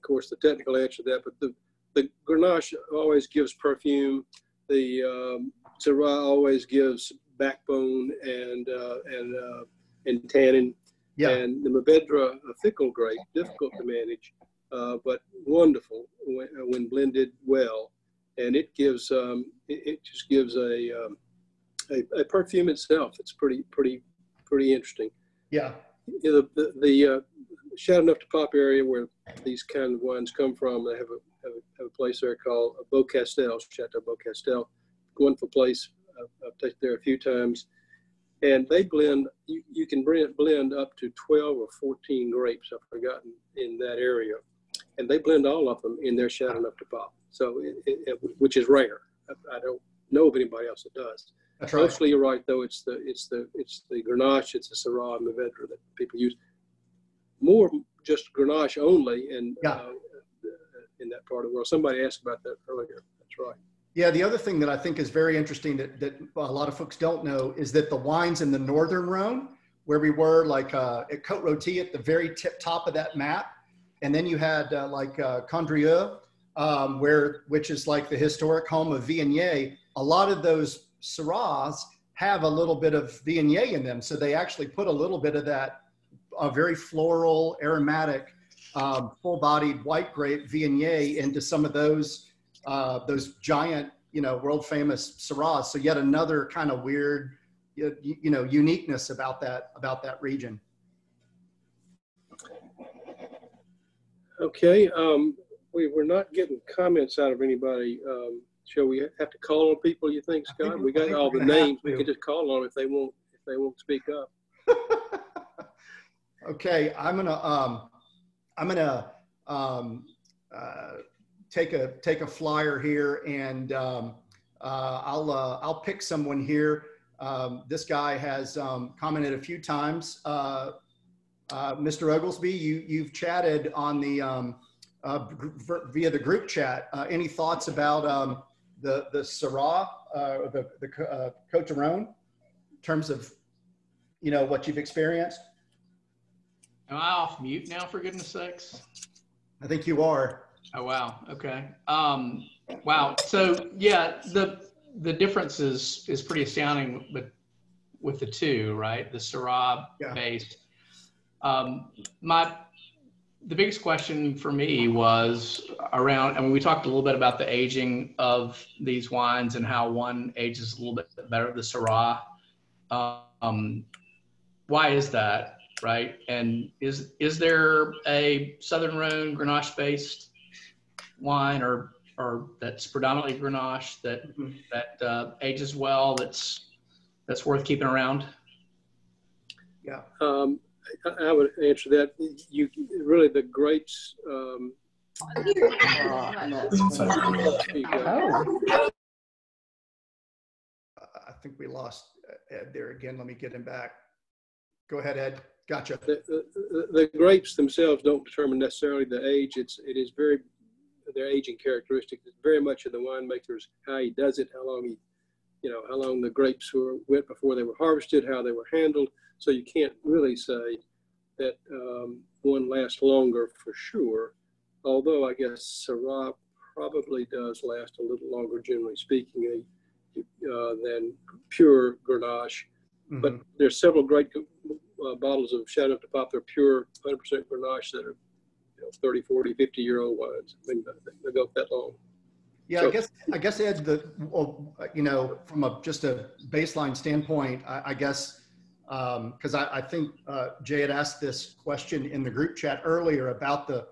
course, the technical answer to that, but the Grenache always gives perfume. The Syrah always gives backbone and tannin. Yeah. And the Mourvedre, a fickle grape, difficult to manage, but wonderful when blended well. And it gives it just gives a perfume itself. It's pretty interesting. Yeah. The Chateauneuf du Pape area where these kind of wines come from, they have a place there called Beaucastel, Chateau Beaucastel. Wonderful place. I've taken there a few times. And they blend, you can blend up to 12 or 14 grapes, I've forgotten, in that area. And they blend all of them in their Chateauneuf du Pape, so which is rare. I don't know of anybody else that does. That's right. Mostly, you're right, though, it's the Grenache, it's the Syrah and Mourvedre that people use. More just Grenache only in that part of the world. Somebody asked about that earlier. That's right. Yeah, the other thing that I think is very interesting that a lot of folks don't know is that the wines in the Northern Rhone, where we were like at Côte Rôtie at the very top of that map, and then you had Condrieu, which is like the historic home of Viognier. A lot of those Syrahs have a little bit of Viognier in them, so they actually put a little bit of that very floral, aromatic, full-bodied white grape Viognier into some of those giant, world famous Syrahs. So yet another kind of weird, uniqueness about that region. Okay. We're not getting comments out of anybody. Shall we have to call on people, you think, Scott? We got all the names. We can just call on them if they won't speak up. Okay. I'm gonna take a flyer here, and I'll pick someone here. This guy has commented a few times. Mr. Oglesby, you've chatted on the via the group chat. Any thoughts about the Syrah, the Côtes du Rhône, in terms of what you've experienced? Am I off mute now, for goodness sakes? I think you are. Oh, wow. Okay. Wow. So yeah, the difference is pretty astounding with the two, right? The Syrah based. The biggest question for me was around, we talked a little bit about the aging of these wines and how one ages a little bit better, the Syrah. Why is that, right? And is there a Southern Rhone Grenache-based wine or that's predominantly Grenache that ages well, that's worth keeping around? Yeah. I would answer that. Really the grapes. I think we lost Ed there again. Let me get him back. Go ahead, Ed. Gotcha. The grapes themselves don't determine necessarily the age. Their aging characteristics. It's very much of the winemaker's how he does it, how long the grapes went before they were harvested, how they were handled. So you can't really say that one lasts longer for sure. Although I guess Syrah probably does last a little longer, generally speaking, than pure Grenache. But there's several great bottles of Chateau de Pop. They're pure 100% Grenache that are 30, 40, 50-year-old wines. I think they go that long. Yeah, So, I guess Ed, from just a baseline standpoint, I guess, because I think Jay had asked this question in the group chat earlier about the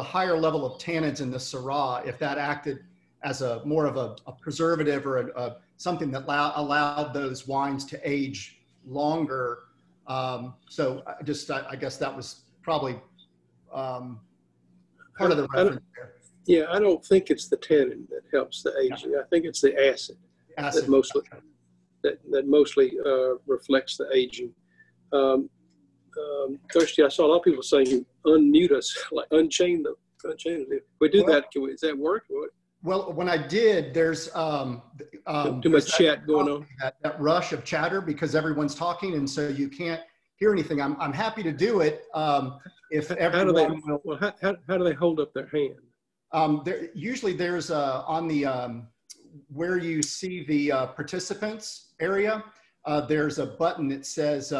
higher level of tannins in the Syrah, if that acted as more of a preservative or something that allowed those wines to age longer. So I guess that was probably part of the reference there. Yeah, I don't think it's the tannin that helps the aging. I think it's the acid. That mostly reflects the aging. Thirsty, I saw a lot of people saying, unmute us, like unchain them. We do that. Does that work? Well, when I did, there's too much chat going on. That rush of chatter because everyone's talking, and so you can't hear anything. I'm happy to do it if everyone will. Well, how do they hold up their hand? Usually there's on the where you see the participants area, there's a button that says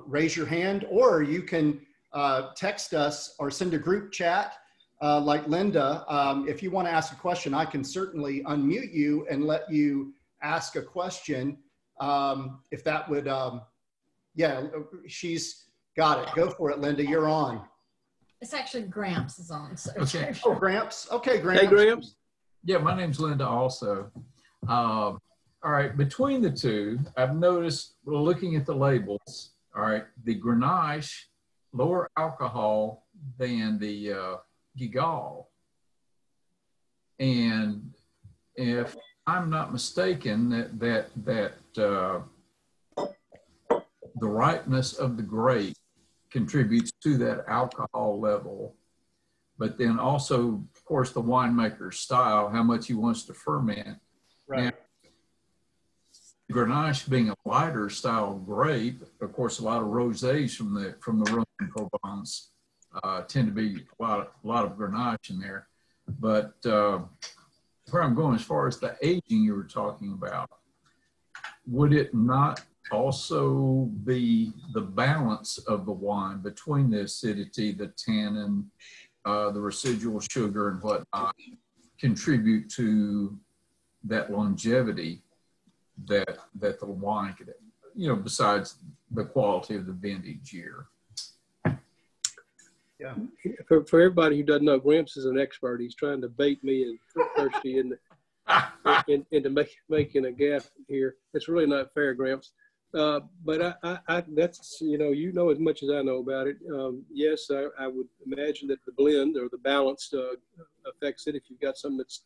raise your hand, or you can text us or send a group chat like Linda. If you want to ask a question, I can certainly unmute you and let you ask a question. If that would, yeah, she's got it. Go for it, Linda. You're on. It's actually Gramps is on. So Okay. Oh, Gramps. Okay, Gramps. Hey, Gramps. Yeah, my name's Linda also. All right, between the two, I've noticed, looking at the labels, all right, the Grenache, lower alcohol than the Gigal. And if I'm not mistaken, that the ripeness of the grape contributes to that alcohol level, but then also, of course, the winemaker's style, how much he wants to ferment. Right. Now, Grenache being a lighter style grape, of course, a lot of rosés from the Rhône and Provence tend to be a lot of Grenache in there. But where I'm going as far as the aging you were talking about, would it not also be the balance of the wine between the acidity, the tannin, the residual sugar and whatnot contribute to that longevity that the wine could, besides the quality of the vintage year? Yeah. For everybody who doesn't know, Gramps is an expert. He's trying to bait me and Thirsty into making a gaffe here. It's really not fair, Gramps. But I that's, you know as much as I know about it. Yes, I would imagine that the blend or the balance affects it. If you've got something that's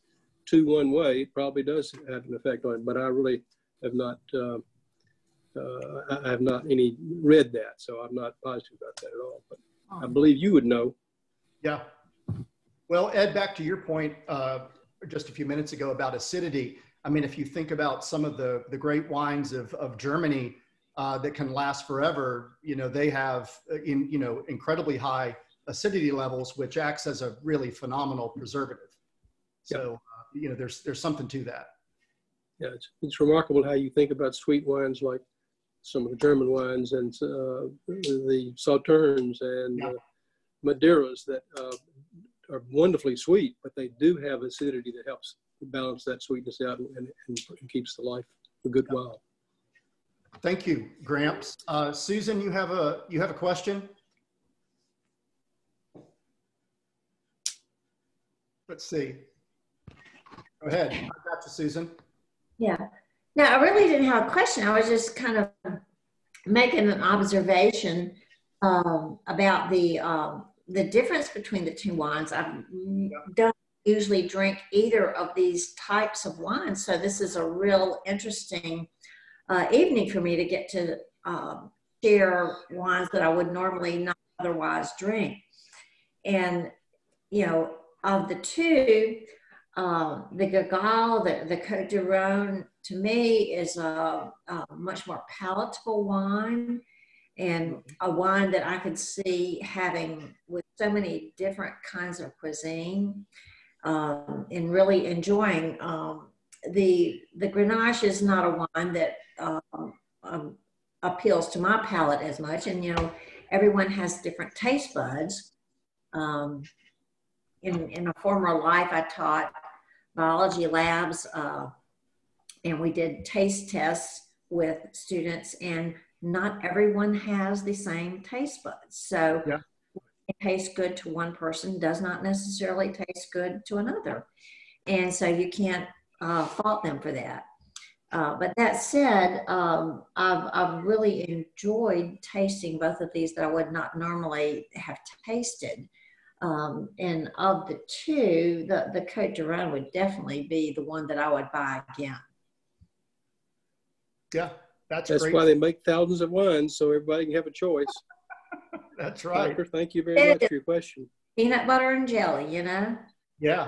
too one way, it probably does have an effect on it. But I really have not, I have not read that, so I'm not positive about that at all. But I believe you would know. Yeah. Well, Ed, back to your point just a few minutes ago about acidity. I mean, if you think about some of the great wines of Germany that can last forever, they have incredibly high acidity levels, which acts as a really phenomenal preservative. So, there's something to that. Yeah, it's remarkable how you think about sweet wines like some of the German wines and the Sauternes and Madeiras that are wonderfully sweet, but they do have acidity that helps balance that sweetness out and keeps the life a good while. Thank you, Gramps. Susan, you have a question? Let's see. Go ahead. I got you, Susan. Yeah. No, I really didn't have a question. I was just kind of making an observation about the difference between the two wines. I don't usually drink either of these types of wines, so this is a real interesting evening for me to get to share wines that I would normally not otherwise drink. And, of the two, the Gigal, the Côtes du Rhône, to me is a much more palatable wine, and a wine that I could see having with so many different kinds of cuisine, and really enjoying the Grenache is not a wine that appeals to my palate as much. And, you know, everyone has different taste buds. In a former life, I taught biology labs, and we did taste tests with students, and not everyone has the same taste buds. So yeah. it tastes good to one person does not necessarily taste good to another. And so you can't fault them for that. But that said, I've really enjoyed tasting both of these that I would not normally have tasted. And of the two, the Côtes du Rhône would definitely be the one that I would buy again. Yeah, that's great. Why they make thousands of wines, so everybody can have a choice. That's right. Doctor, thank you very much for your question. Peanut butter and jelly, you know? Yeah.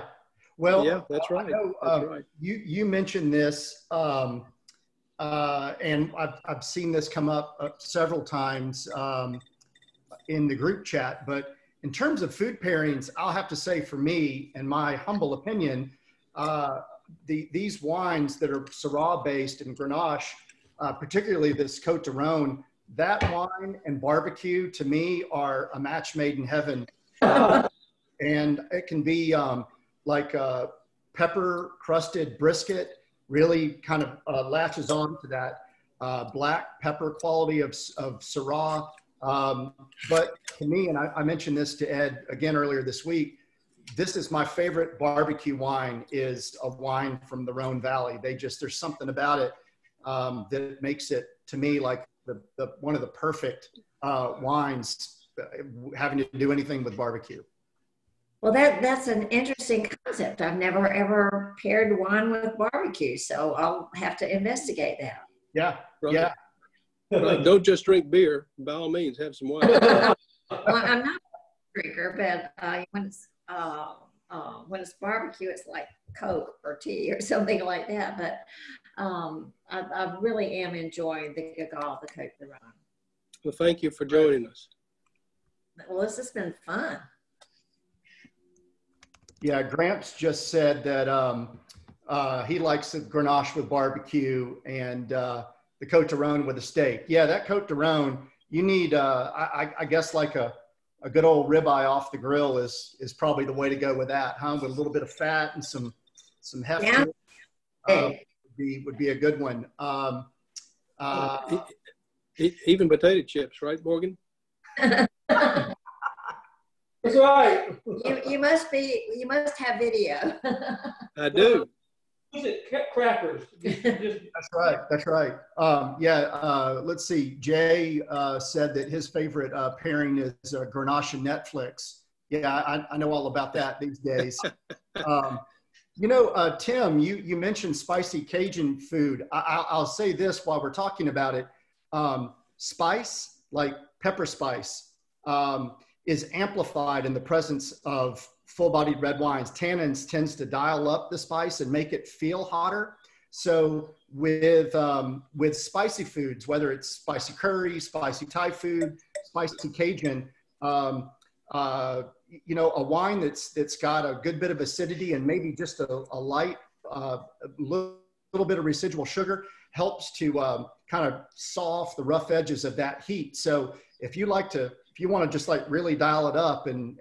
Well, yeah, that's right. That's right. You mentioned this, and I've seen this come up several times in the group chat, but in terms of food pairings, I'll have to say for me, in my humble opinion, these wines that are Syrah based and Grenache, particularly this Côtes du Rhône, that wine and barbecue to me are a match made in heaven. And it can be like a pepper crusted brisket, really kind of latches on to that black pepper quality of Syrah. But to me, and I mentioned this to Ed again earlier this week, this is my favorite barbecue wine, is a wine from the Rhone Valley. There's something about it that makes it, to me, like one of the perfect wines having to do anything with barbecue. Well, that's an interesting concept. I've never ever paired wine with barbecue, so I'll have to investigate that. Yeah, right. Yeah. Right. Don't just drink beer. By all means, have some wine. Well, I'm not a drinker, but when it's barbecue, it's like Coke or tea or something like that. But I really am enjoying the gaggle of the Côtes du Rhône. Well, thank you for joining us. Well, this has been fun. Yeah, Gramps just said that he likes the Grenache with barbecue and the Côtes du Rhône with a steak. Yeah, that Côtes du Rhône, you need, I guess, like a good old ribeye off the grill is probably the way to go with that, huh? With a little bit of fat and some heft to it, would be a good one. Even potato chips, right, Morgan? That's right. You must have video. I do. Is it crackers? That's right. Yeah, let's see. Jay said that his favorite pairing is Grenache and Netflix. Yeah, I know all about that these days. You know, Tim, you mentioned spicy Cajun food. I'll say this while we're talking about it. Spice, like pepper spice, is amplified in the presence of full-bodied red wines. Tannins tends to dial up the spice and make it feel hotter. So with spicy foods, whether it's spicy curry, spicy Thai food, spicy Cajun, you know, a wine that's got a good bit of acidity and maybe just a light little bit of residual sugar helps to kind of saw off the rough edges of that heat. So if you want to just like really dial it up and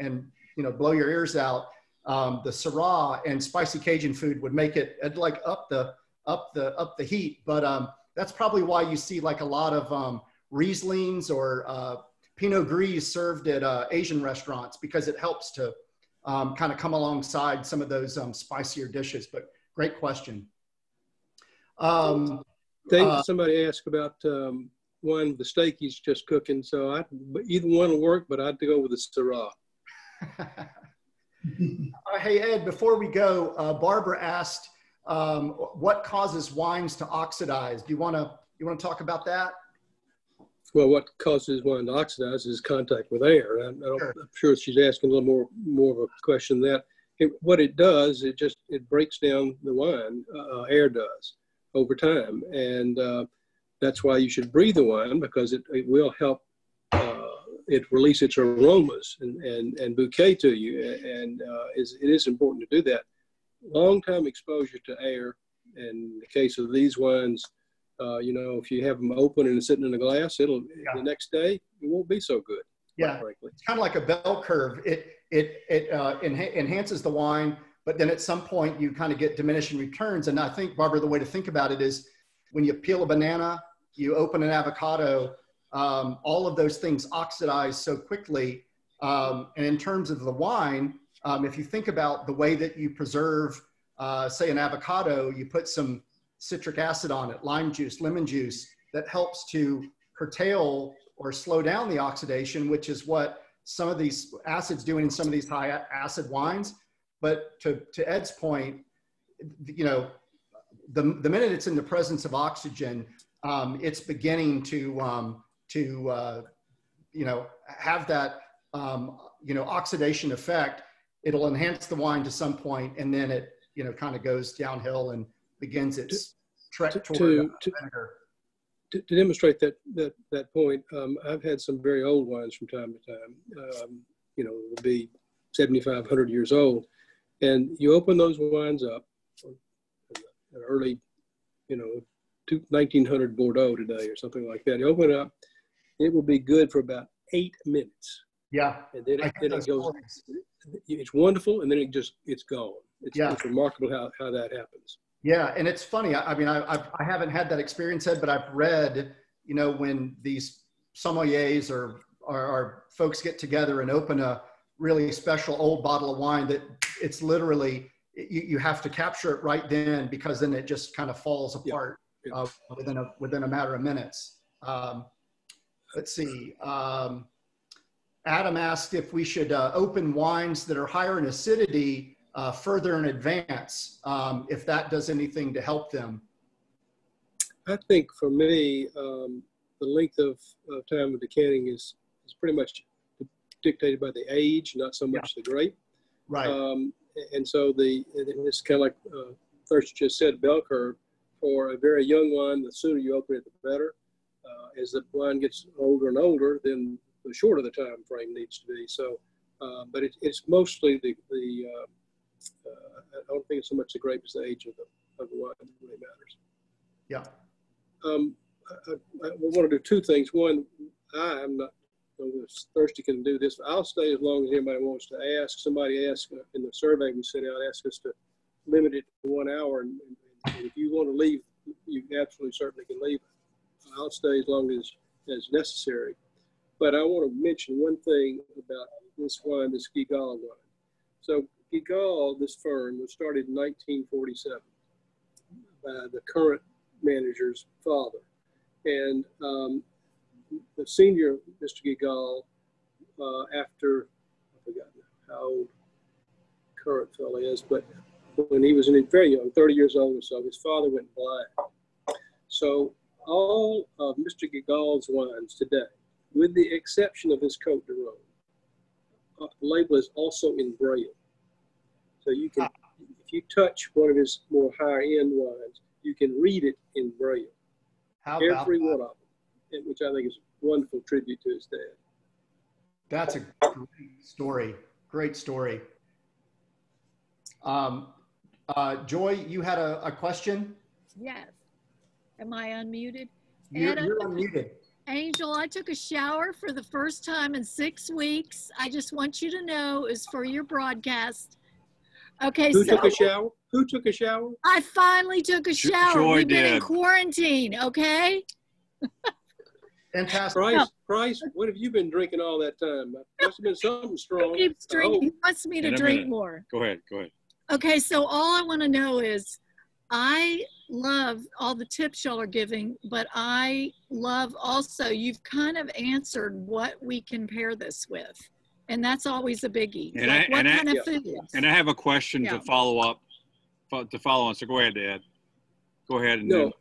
you know, blow your ears out, the Syrah and spicy Cajun food would make it like up the heat. But that's probably why you see like a lot of Rieslings or Pinot Gris served at Asian restaurants, because it helps to kind of come alongside some of those spicier dishes. But great question. Somebody asked about one, the steak he's just cooking. So either one will work, but I'd go with the Syrah. Hey, Ed, before we go, Barbara asked, what causes wines to oxidize? Do you want to talk about that? Well, what causes wine to oxidize is contact with air. I'm sure she's asking a little more of a question than that. What it does, it breaks down the wine. Air does over time, and that's why you should breathe the wine, because it will help it release its aromas and bouquet to you, and it is important to do that. Long-time exposure to air in the case of these wines, you know, if you have them open and sitting in a glass, the next day it won't be so good. Yeah, frankly. It's kind of like a bell curve. It enhances the wine, but then at some point you kind of get diminishing returns. And I think, Barbara, the way to think about it is when you peel a banana, you open an avocado, all of those things oxidize so quickly. And in terms of the wine, if you think about the way that you preserve, say, an avocado, you put some citric acid on it, lime juice, lemon juice, that helps to curtail or slow down the oxidation, which is what some of these acids do in some of these high acid wines. But to Ed's point, you know, the minute it's in the presence of oxygen, it's beginning to you know, have that, you know, oxidation effect. It'll enhance the wine to some point, and then it, you know, kind of goes downhill and begins its trek toward vinegar. To demonstrate that point, I've had some very old wines from time to time. You know, will be 7,500 years old, and you open those wines up, an early, you know, 1900 Bordeaux today or something like that. You open it up, it will be good for about 8 minutes. Yeah, and then it goes. It's wonderful, and then it's gone. It's remarkable how that happens. Yeah, and it's funny. I mean, I haven't had that experience yet, but I've read, you know, when these sommeliers or folks get together and open a really special old bottle of wine, that it's literally, you have to capture it right then, because then it just kind of falls apart within a matter of minutes. Let's see. Adam asked if we should open wines that are higher in acidity further in advance, if that does anything to help them. I think for me, the length of time of decanting is pretty much dictated by the age, not so much the grape. Right. And so it's kind of like Thirst just said, bell curve. For a very young wine, the sooner you open it, the better. As the wine gets older and older, then the shorter the time frame needs to be. So, but it's mostly the I don't think it's so much the grape as the age of the wine that really matters. Yeah. I want to do two things. One, I'm not, Thirsty can do this. I'll stay as long as anybody wants to ask. Somebody asked in the survey we sent out, asked us to limit it to 1 hour. And if you want to leave, you absolutely certainly can leave. I'll stay as long as necessary. But I want to mention one thing about this wine, this Guigal wine. So Guigal, this firm, was started in 1947 by the current manager's father. And the senior, Mr. Guigal, after, I forgot how old current fellow is, but when he was very young, 30 years old or so, his father went blind. So all of Mr. Guigal's wines today, with the exception of his Côtes du Rhône, the label is also in Braille. So you can, if you touch one of his more higher end wines, you can read it in Braille. Every one of them, which I think is a wonderful tribute to his dad. That's a great story. Great story. Joy, you had a question? Yes. Am I unmuted? You're unmuted. Angel, I took a shower for the first time in 6 weeks. I just want you to know it's for your broadcast. Okay. Who took a shower? Who took a shower? I finally took a shower. Joy We've been did. in quarantine, okay? Fantastic. Price, what have you been drinking all that time? Must have been something strong. He keeps drinking. He wants me to drink more. Go ahead. Okay, so all I want to know is, I love all the tips y'all are giving, but I love also, you've kind of answered what we can pair this with. And that's always a biggie. And like what kind of yeah. foods? And I have a question to follow up, on. So go ahead, Ed. Go ahead. And no,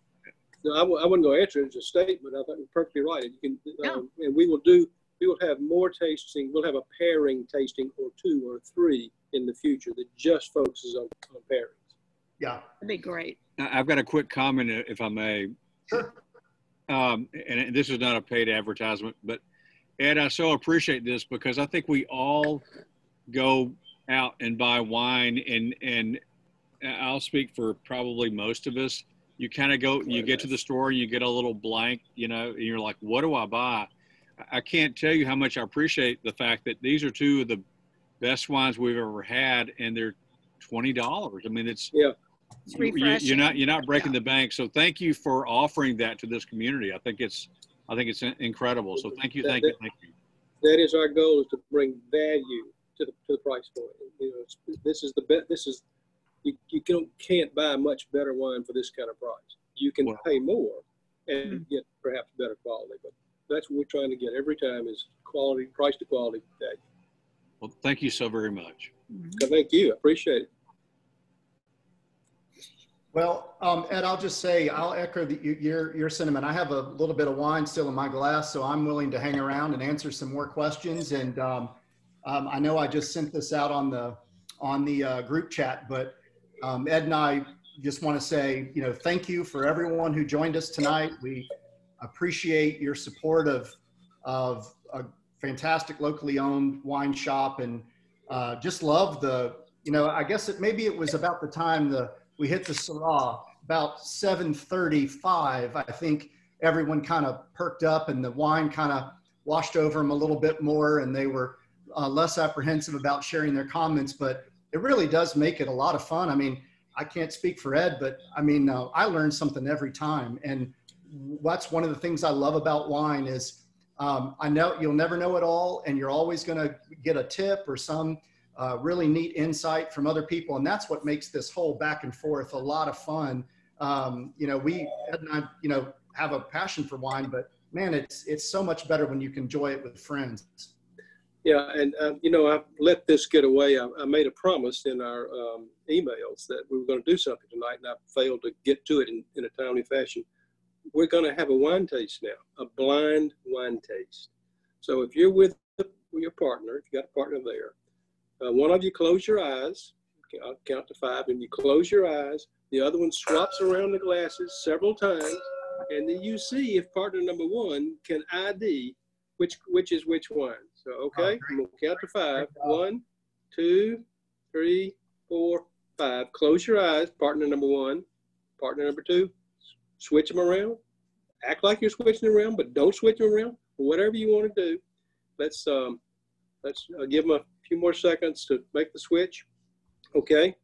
I wasn't going to answer it as a statement. I thought you're perfectly right. You can, and we will have more tasting. We'll have a pairing tasting or 2 or 3 in the future that just focuses on pairings. Yeah. That'd be great. I've got a quick comment, if I may. Sure. And this is not a paid advertisement, but Ed, I so appreciate this because I think we all go out and buy wine and I'll speak for probably most of us. You kind of go, you get to the store, you get a little blank, you know, and you're like, what do I buy? I can't tell you how much I appreciate the fact that these are two of the best wines we've ever had, and they're $20. I mean, it's refreshing. you're not breaking the bank. So thank you for offering that to this community. I think it's incredible. So thank you. That is our goal, is to bring value to the price point. You know, this is the best. This is you can't buy a much better wine for this kind of price. You can pay more and get perhaps better quality, but that's what we're trying to get every time, is quality, price to quality value. Well, thank you so very much. So thank you. I appreciate it. Well, Ed, I'll just say, I'll echo your sentiment. I have a little bit of wine still in my glass, so I'm willing to hang around and answer some more questions. And I know I just sent this out on the group chat, but Ed and I just want to say, you know, thank you for everyone who joined us tonight. We appreciate your support of a fantastic locally owned wine shop, and just love the, you know, I guess maybe it was about the time we hit the Syrah, about 7:35. I think everyone kind of perked up and the wine kind of washed over them a little bit more, and they were less apprehensive about sharing their comments, but it really does make it a lot of fun. I mean, I can't speak for Ed, but I mean, I learn something every time. And that's one of the things I love about wine is I know you'll never know it all, and you're always going to get a tip or some really neat insight from other people. And that's what makes this whole back and forth a lot of fun. You know, Ed and I, you know, have a passion for wine, but man, it's so much better when you can enjoy it with friends. Yeah, and you know, I let this get away. I made a promise in our emails that we were going to do something tonight, and I failed to get to it in a timely fashion. We're going to have a wine taste now, a blind wine taste. So if you're with your partner, if you got a partner there, one of you close your eyes. I'll count to 5, and you close your eyes. The other one swaps around the glasses several times, and then you see if partner number 1 can ID which is which wine. So, okay, we'll count to 5. 1, 2, 3, 4, 5. Close your eyes. Partner number 1, partner number 2. Switch them around. Act like you're switching around, but don't switch them around. Whatever you want to do. Let's give them a few more seconds to make the switch. Okay.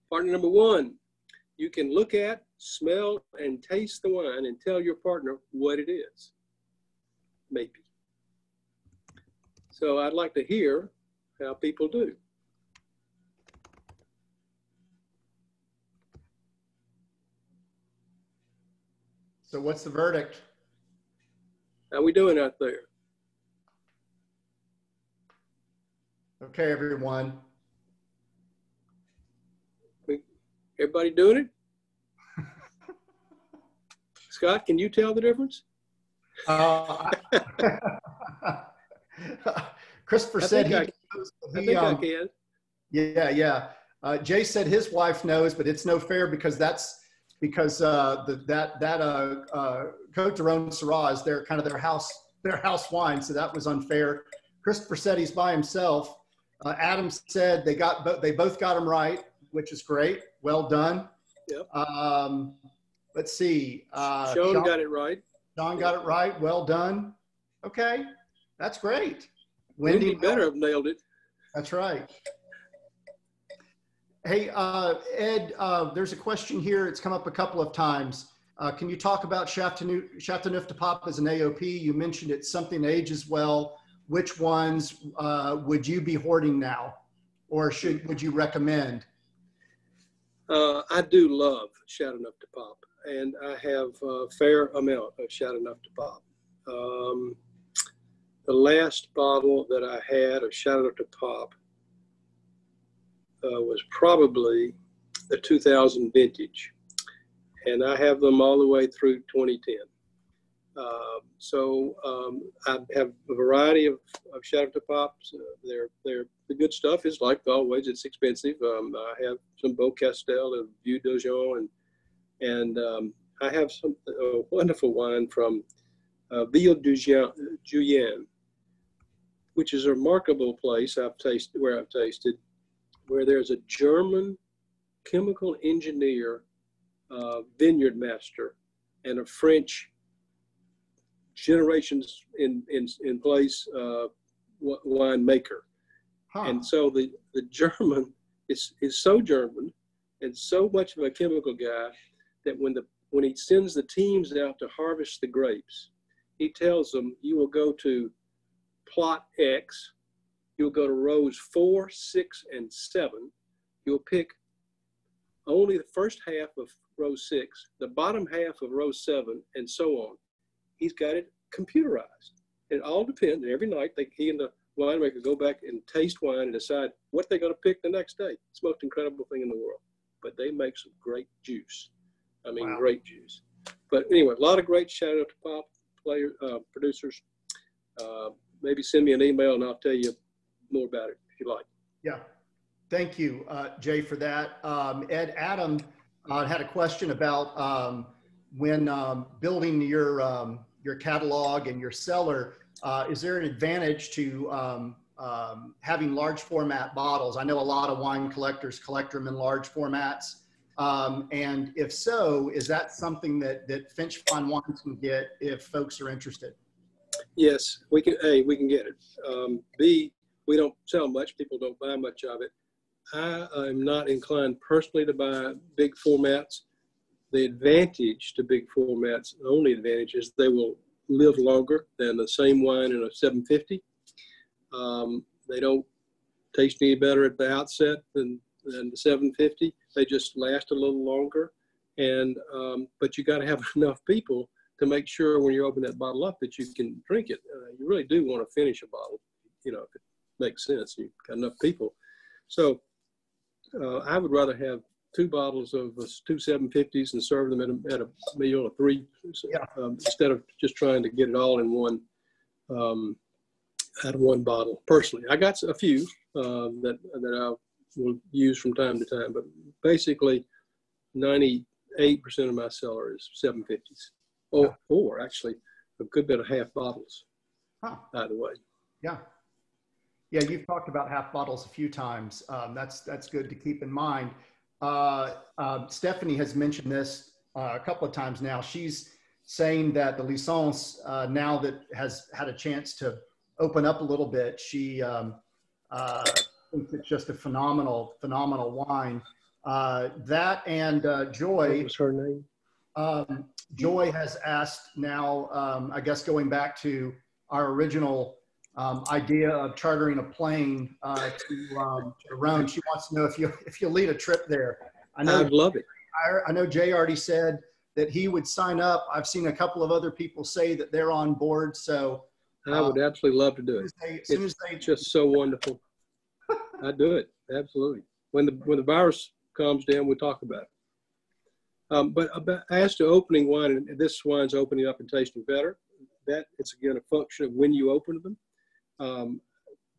Partner number 1, you can look at, smell, and taste the wine and tell your partner what it is. Maybe. So I'd like to hear how people do. So what's the verdict? How we doing out there? Okay, everyone. Everybody doing it? Scott, can you tell the difference? Christopher said I think I can. Yeah. Jay said his wife knows, but it's no fair because that's because Côtes du Rhône Syrah is their house wine, so that was unfair. Christopher said he's by himself. Adam said they both got him right, which is great. Well done. Yep. Let's see. Sean got it right. Sean got it right. Well done. Okay, that's great. Wendy better have nailed it. That's right. Hey, Ed, there's a question here. It's come up a couple of times. Can you talk about Châteauneuf-du-Pape as an AOP? You mentioned it's something that ages well. Which ones would you be hoarding now, or would you recommend? I do love Châteauneuf-du-Pape, and I have a fair amount of Châteauneuf-du-Pape. The last bottle that I had of Châteauneuf-du-Pape was probably the 2000 vintage, and I have them all the way through 2010. I have a variety of Châteauneuf-du-Papes. They're the good stuff. Is like always, it's expensive. I have some Beaucastel and Vieux d'Aujon, and I have some wonderful wine from Ville du Julian, which is a remarkable place where I've tasted, where there's a German chemical engineer, vineyard master, and a French generations in place wine maker. Huh. And so the German is so German and so much of a chemical guy that when he sends the teams out to harvest the grapes, he tells them, you will go to plot X, you'll go to rows 4, 6, and 7. You'll pick only the first half of row 6, the bottom half of row 7, and so on. He's got it computerized. It all depends. Every night, he and the winemaker go back and taste wine and decide what they're going to pick the next day. It's the most incredible thing in the world. But they make some great juice. I mean, wow. Great juice. But anyway, a lot of great shout out to pop producers. Maybe send me an email and I'll tell you more about it if you like. Yeah. Thank you, Jay, for that. Ed, Adam had a question about when building your catalog and your cellar, is there an advantage to having large format bottles? I know a lot of wine collectors collect them in large formats. And if so, is that something that Finch Fine Wines can get if folks are interested? Yes, we can. A, we can get it. B, we don't sell much. People don't buy much of it. I am not inclined personally to buy big formats. The advantage to big formats, the only advantage is they will live longer than the same wine in a 750. They don't taste any better at the outset than the 750. They just last a little longer. And but you got to have enough people to make sure when you open that bottle up that you can drink it. You really do want to finish a bottle, if it makes sense. You've got enough people. So I would rather have 2 bottles of 2 750s and serve them at a meal of 3 instead of just trying to get it all in one out of one bottle. Personally, I got a few that I will use from time to time, but basically 98% of my cellar is 750s. Or actually a good bit of half bottles, by the way. Yeah. Yeah, you've talked about half bottles a few times. That's good to keep in mind. Stephanie has mentioned this a couple of times now. She's saying that the Licence, now that has had a chance to open up a little bit, she thinks it's just a phenomenal wine. That and Joy. What was her name? Joy has asked now, I guess going back to our original idea of chartering a plane to Rhone. She wants to know if you'll lead a trip there. I know. I'd love it. I know Jay already said that he would sign up. I've seen a couple of other people say that they're on board. So I would absolutely love to do it. It's just so wonderful. I'd do it. Absolutely. When the virus calms down, we'll talk about it. But as to opening wine, and this wine's opening up and tasting better, that it's again a function of when you open them.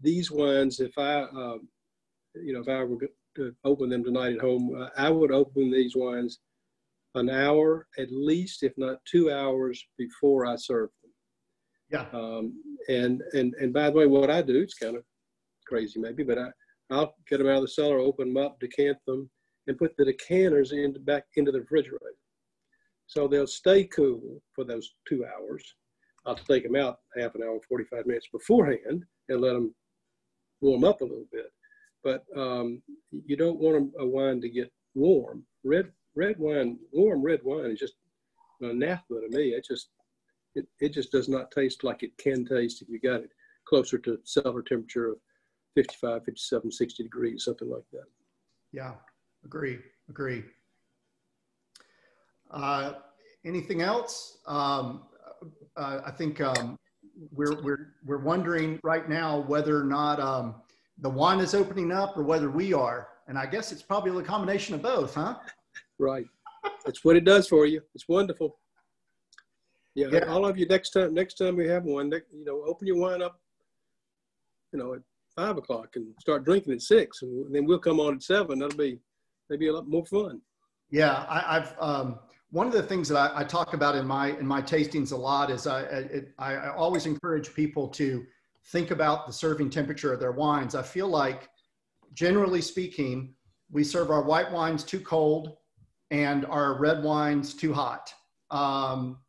These wines, if I were to open them tonight at home, I would open these wines an hour at least, if not 2 hours before I serve them. Yeah. And by the way, what I do, it's kind of crazy maybe, but I'll get them out of the cellar, open them up, decant them, and put the decanters back into the refrigerator. So they'll stay cool for those 2 hours. I'll take them out half an hour, 45 minutes beforehand and let them warm up a little bit. But you don't want a wine to get warm. Red wine, warm red wine is just anathema to me. It just does not taste like it can taste if you got it closer to cellar temperature of 55, 57, 60 degrees, something like that. Yeah, agree. Anything else? I think we're wondering right now whether or not the wine is opening up or whether we are. And I guess it's probably a combination of both, huh? Right. That's what it does for you. It's wonderful. Yeah. All of you, next time we have one, open your wine up, at 5 o'clock and start drinking at 6, and then we'll come on at 7. That'll be maybe a lot more fun. Yeah, I've one of the things that I talk about in my tastings a lot is I always encourage people to think about the serving temperature of their wines. I feel like, generally speaking, we serve our white wines too cold and our red wines too hot.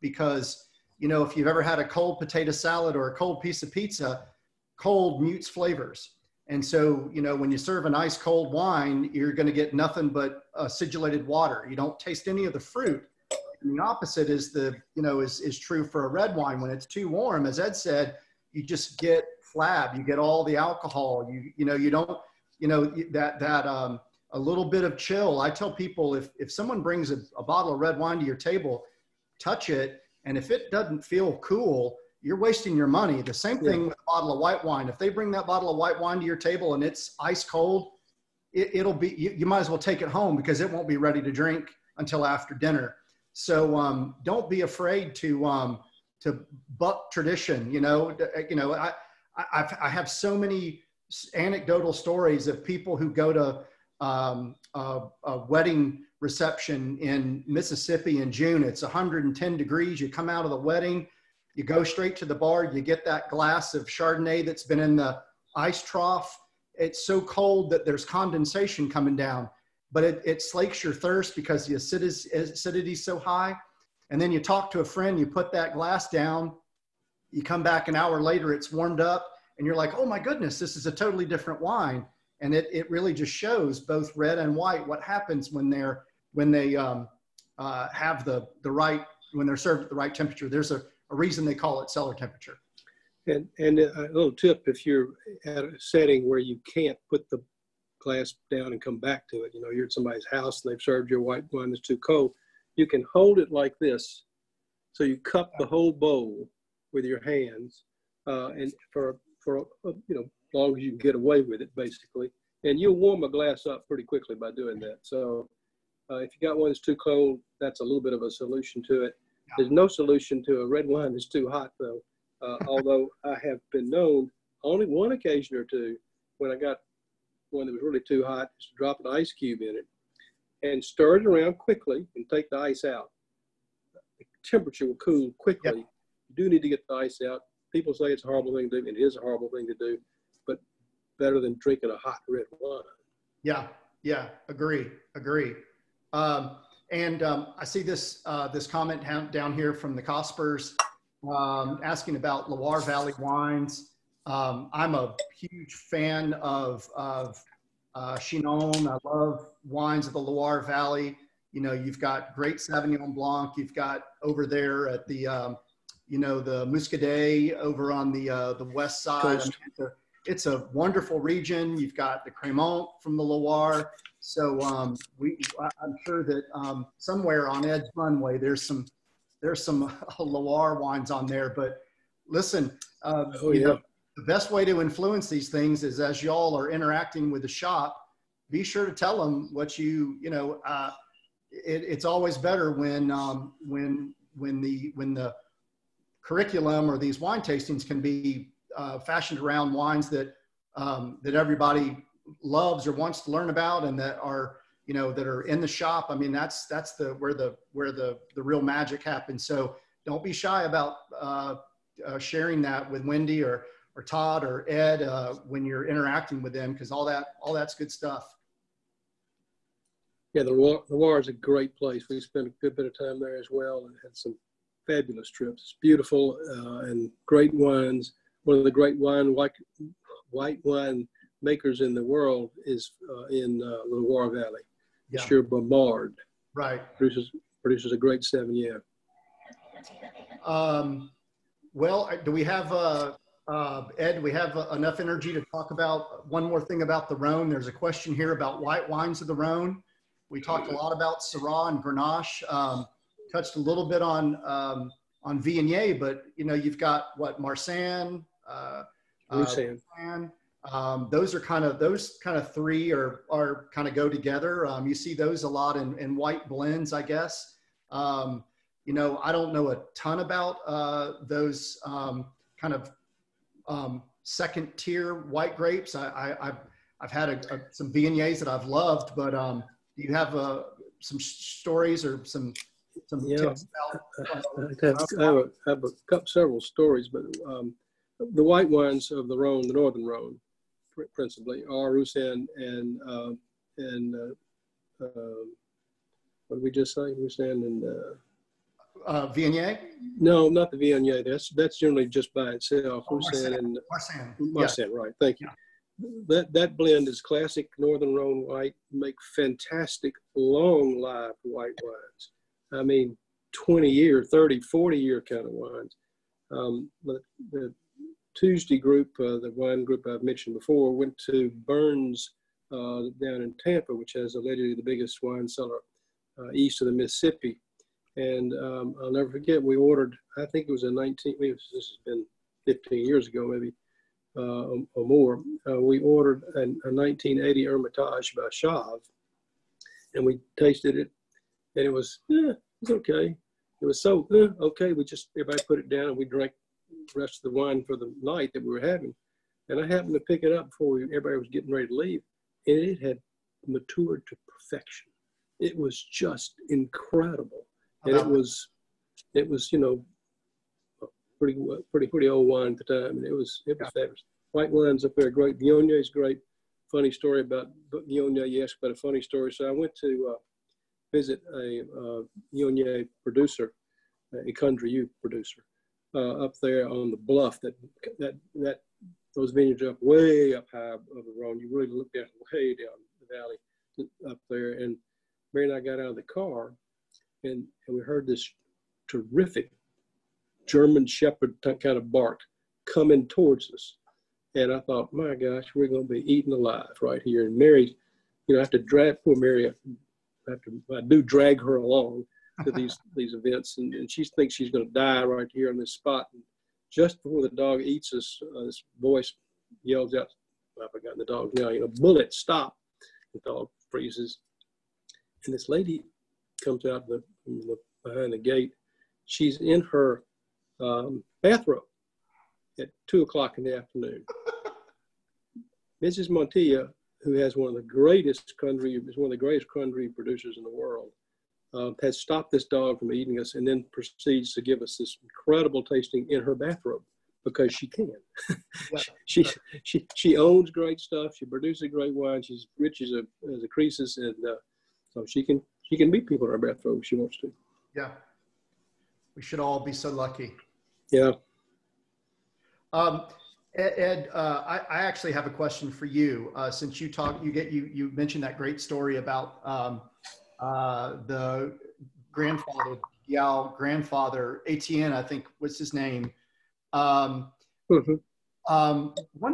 Because, you know, if you've ever had a cold potato salad or a cold piece of pizza, cold mutes flavors. And so, you know, when you serve an ice cold wine, you're going to get nothing but acidulated water. You don't taste any of the fruit. And the opposite is is true for a red wine. When it's too warm, as Ed said, you just get flab. You get all the alcohol. You don't a little bit of chill. I tell people, if someone brings a bottle of red wine to your table, touch it, and if it doesn't feel cool, you're wasting your money. The same thing with a bottle of white wine. If they bring that bottle of white wine to your table and it's ice cold, it'll be, you might as well take it home because it won't be ready to drink until after dinner. So don't be afraid to buck tradition. I have so many anecdotal stories of people who go to a wedding reception in Mississippi in June. It's 110 degrees. You come out of the wedding, you go straight to the bar, you get that glass of Chardonnay that's been in the ice trough. It's so cold that there's condensation coming down, but it slakes your thirst because the acidity is so high. And then you talk to a friend, you put that glass down, you come back an hour later, it's warmed up, and you're like, oh my goodness, this is a totally different wine. And it really just shows both red and white what happens when they have the right, when they're served at the right temperature. There's a reason they call it cellar temperature. And a little tip, if you're at a setting where you can't put the glass down and come back to it, you know, you're at somebody's house and they've served your white wine that's too cold, you can hold it like this. So you cup the whole bowl with your hands, and for long as you can get away with it, basically. And you'll warm a glass up pretty quickly by doing that. So if you got one that's too cold, that's a little bit of a solution to it. There's no solution to a red wine that's too hot, though. Although I have been known only one occasion or two when I got one that was really too hot, just to drop an ice cube in it and stir it around quickly and take the ice out. The temperature will cool quickly. Yep. You do need to get the ice out. People say it's a horrible thing to do, and it is a horrible thing to do, but better than drinking a hot red wine. Yeah, agree. I see this comment down here from the Cospers asking about Loire Valley wines. I'm a huge fan of Chinon. I love wines of the Loire Valley. You know, you've got great Sauvignon Blanc. You've got over there at the the Muscadet over on the west side. It's a wonderful region. You've got the Crémant from the Loire. So I'm sure that somewhere on Ed's runway there's some Loire wines on there. But listen, the best way to influence these things is as y'all are interacting with the shop, be sure to tell them what it's always better when the curriculum or these wine tastings can be fashioned around wines that everybody loves or wants to learn about, and that are in the shop. I mean, that's where the real magic happens. So don't be shy about sharing that with Wendy or Todd or Ed when you're interacting with them, because all that's good stuff. Yeah, the Loire is a great place. We spent a good bit of time there as well and had some fabulous trips. It's beautiful and great wines. One of the great white wine makers in the world is in the Loire Valley. Yeah. Monsieur Bommard. Right. Produces a great Sauvignon. Well, do we have Ed? Do we have enough energy to talk about one more thing about the Rhone? There's a question here about white wines of the Rhone. We talked a lot about Syrah and Grenache. Touched a little bit on Viognier, but you've got what, Marsanne, Roussanne. Those kind of three are kind of go together. You see those a lot in white blends, I guess. I don't know a ton about those kind of second tier white grapes. I've had some Viogniers that I've loved, but do you have some stories or some tips about? I have several stories, but the white wines of the Rhone, the northern Rhone, principally, are Roussanne and what did we just say? We're saying Viognier? No, not the Viognier. That's generally just by itself. Oh, We're saying in Marsanne, right. Thank you. Yeah. That blend is classic Northern Rhone white. Make fantastic long-lived white wines. I mean, 20-year, 30, 40-year kind of wines. The Tuesday group, the wine group I've mentioned before, went to Burns down in Tampa, which has allegedly the biggest wine cellar east of the Mississippi. And I'll never forget, we ordered, I think it was this has been 15 years ago maybe, or more. We ordered a 1980 Hermitage by Chave, and we tasted it, and it was okay. It was so okay. Everybody put it down, and we drank the rest of the wine for the night that we were having. And I happened to pick it up before everybody was getting ready to leave, and it had matured to perfection. It was just incredible, and it was pretty old wine at the time, and it was fabulous. White wines up there, great. Viognier is great. Funny story about Viognier. You asked about a funny story. So I went to visit a Viognier producer, a Condrieu producer, up there on the bluff. Those vineyards are way up high of the Rhone. You really look down way down the valley up there. And Mary and I got out of the car, and we heard this terrific German Shepherd kind of bark coming towards us. And I thought, my gosh, we're going to be eaten alive right here. And Mary, I have to drag poor Mary. I do drag her along to these events, and she thinks she's going to die right here on this spot. And just before the dog eats us, this voice yells out, I've forgotten the dog's name, bullet, stop. The dog freezes. And this lady comes out behind the gate. She's in her bathrobe at 2:00 in the afternoon. Mrs. Montilla, who has one of the greatest Condrieu producers in the world, has stopped this dog from eating us, and then proceeds to give us this incredible tasting in her bathrobe because she can. She owns great stuff. She produces great wine. She's rich as a Croesus, and so she can meet people in her bathrobe if she wants to. Yeah, we should all be so lucky. Yeah. Ed, I actually have a question for you. Since you mentioned that great story about the grandfather, Etienne, I think was his name. One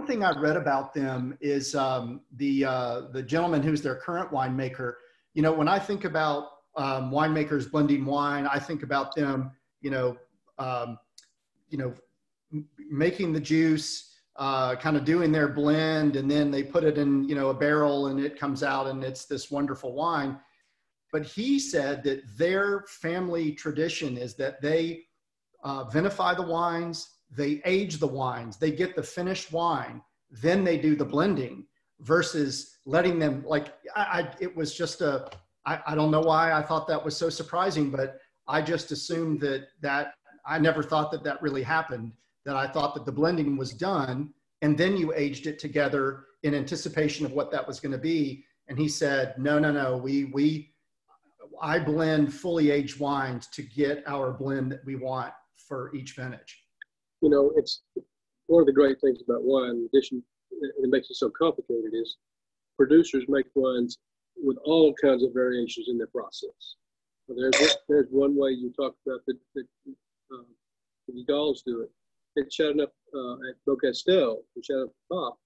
thing I read about them is the gentleman who's their current winemaker. When I think about winemakers blending wine, I think about them, making the juice, kind of doing their blend, and then they put it in, a barrel, and it comes out and it's this wonderful wine. But he said that their family tradition is that they vinify the wines, they age the wines, they get the finished wine, then they do the blending, versus letting them, it was just I don't know why I thought that was so surprising, but I just assumed that I never thought that really happened. That I thought that the blending was done and then you aged it together in anticipation of what that was going to be. And he said, no, I blend fully aged wines to get our blend that we want for each vintage. It's one of the great things about wine, in addition, it makes it so complicated, is producers make wines with all kinds of variations in their process. So there's one way you talk about that the Gauls do it. It's shut up at Beaucastel, and shut up top.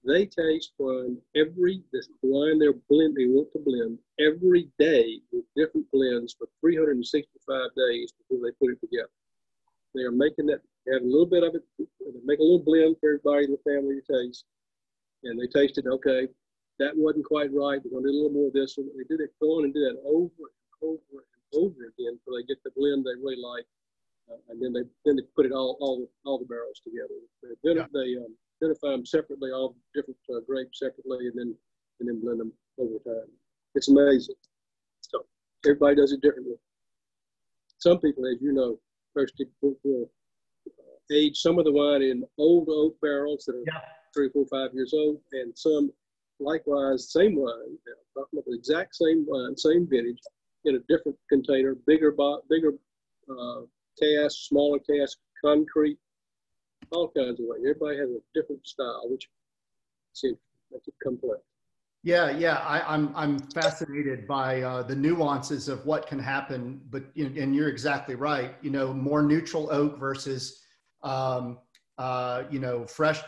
They taste wine this wine they want to blend every day with different blends for 365 days before they put it together. They are making that, they have a little bit of it, they make a little blend for everybody in the family to taste, and they taste it, okay, that wasn't quite right, we're going to do a little more of this, and they go on and do that over and over and over again until they get the blend they really like. And then they put it all the barrels together. They identify them separately, all different grapes separately, and then blend them over time. It's amazing. So everybody does it differently. Some people, as you know, first will age some of the wine in old oak barrels that are 3, 4, 5 years old, and some likewise same wine, talking about the exact same wine, same vintage, in a different container, bigger cask, smaller cask, concrete, all kinds of ways. Everybody has a different style, which seems makes it complex. Yeah. I'm fascinated by the nuances of what can happen, but and you're exactly right. More neutral oak versus fresh,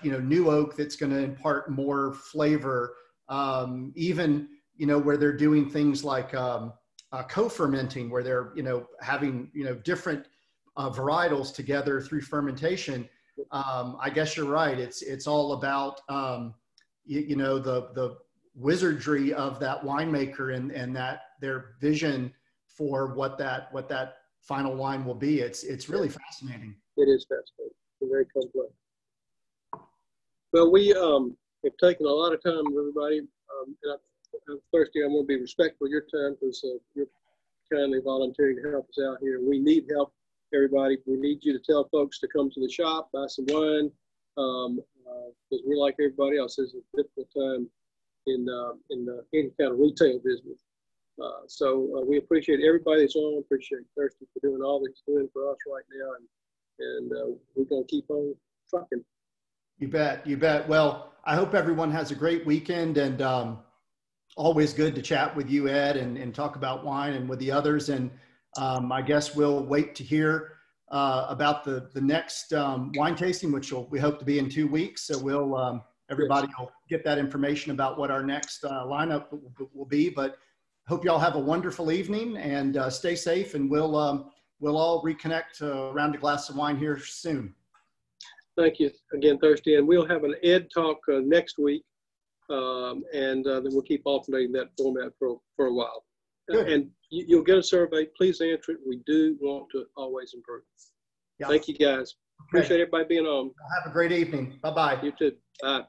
new oak that's going to impart more flavor. Even where they're doing things like co-fermenting, where they're having different varietals together through fermentation. I guess you're right. It's all about the wizardry of that winemaker and that their vision for what that final wine will be. It's really fascinating. It is fascinating. It's very complex. Well, we have taken a lot of time, everybody. And I'm thirsty. I'm going to be respectful of your time because you're kindly volunteering to help us out here. We need help, everybody. We need you to tell folks to come to the shop, buy some wine, because we're like everybody else. It's a difficult time in any kind of retail business. So we appreciate everybody that's on. Appreciate Thirsty for doing all that he's doing for us right now, and we're going to keep on trucking. You bet. Well, I hope everyone has a great weekend, and always good to chat with you, Ed, and talk about wine and with the others. And I guess we'll wait to hear about the next wine tasting, which we hope to be in 2 weeks. So everybody will get that information about what our next lineup will be. But hope you all have a wonderful evening and stay safe. And we'll all reconnect around a glass of wine here soon. Thank you again, Thirsty. And we'll have an Ed talk next week. And then we'll keep alternating that format for a while. And you'll get a survey. Please answer it. We do want to always improve. Yeah. Thank you, guys. Appreciate everybody being on. Have a great evening. Bye-bye. You too. Bye.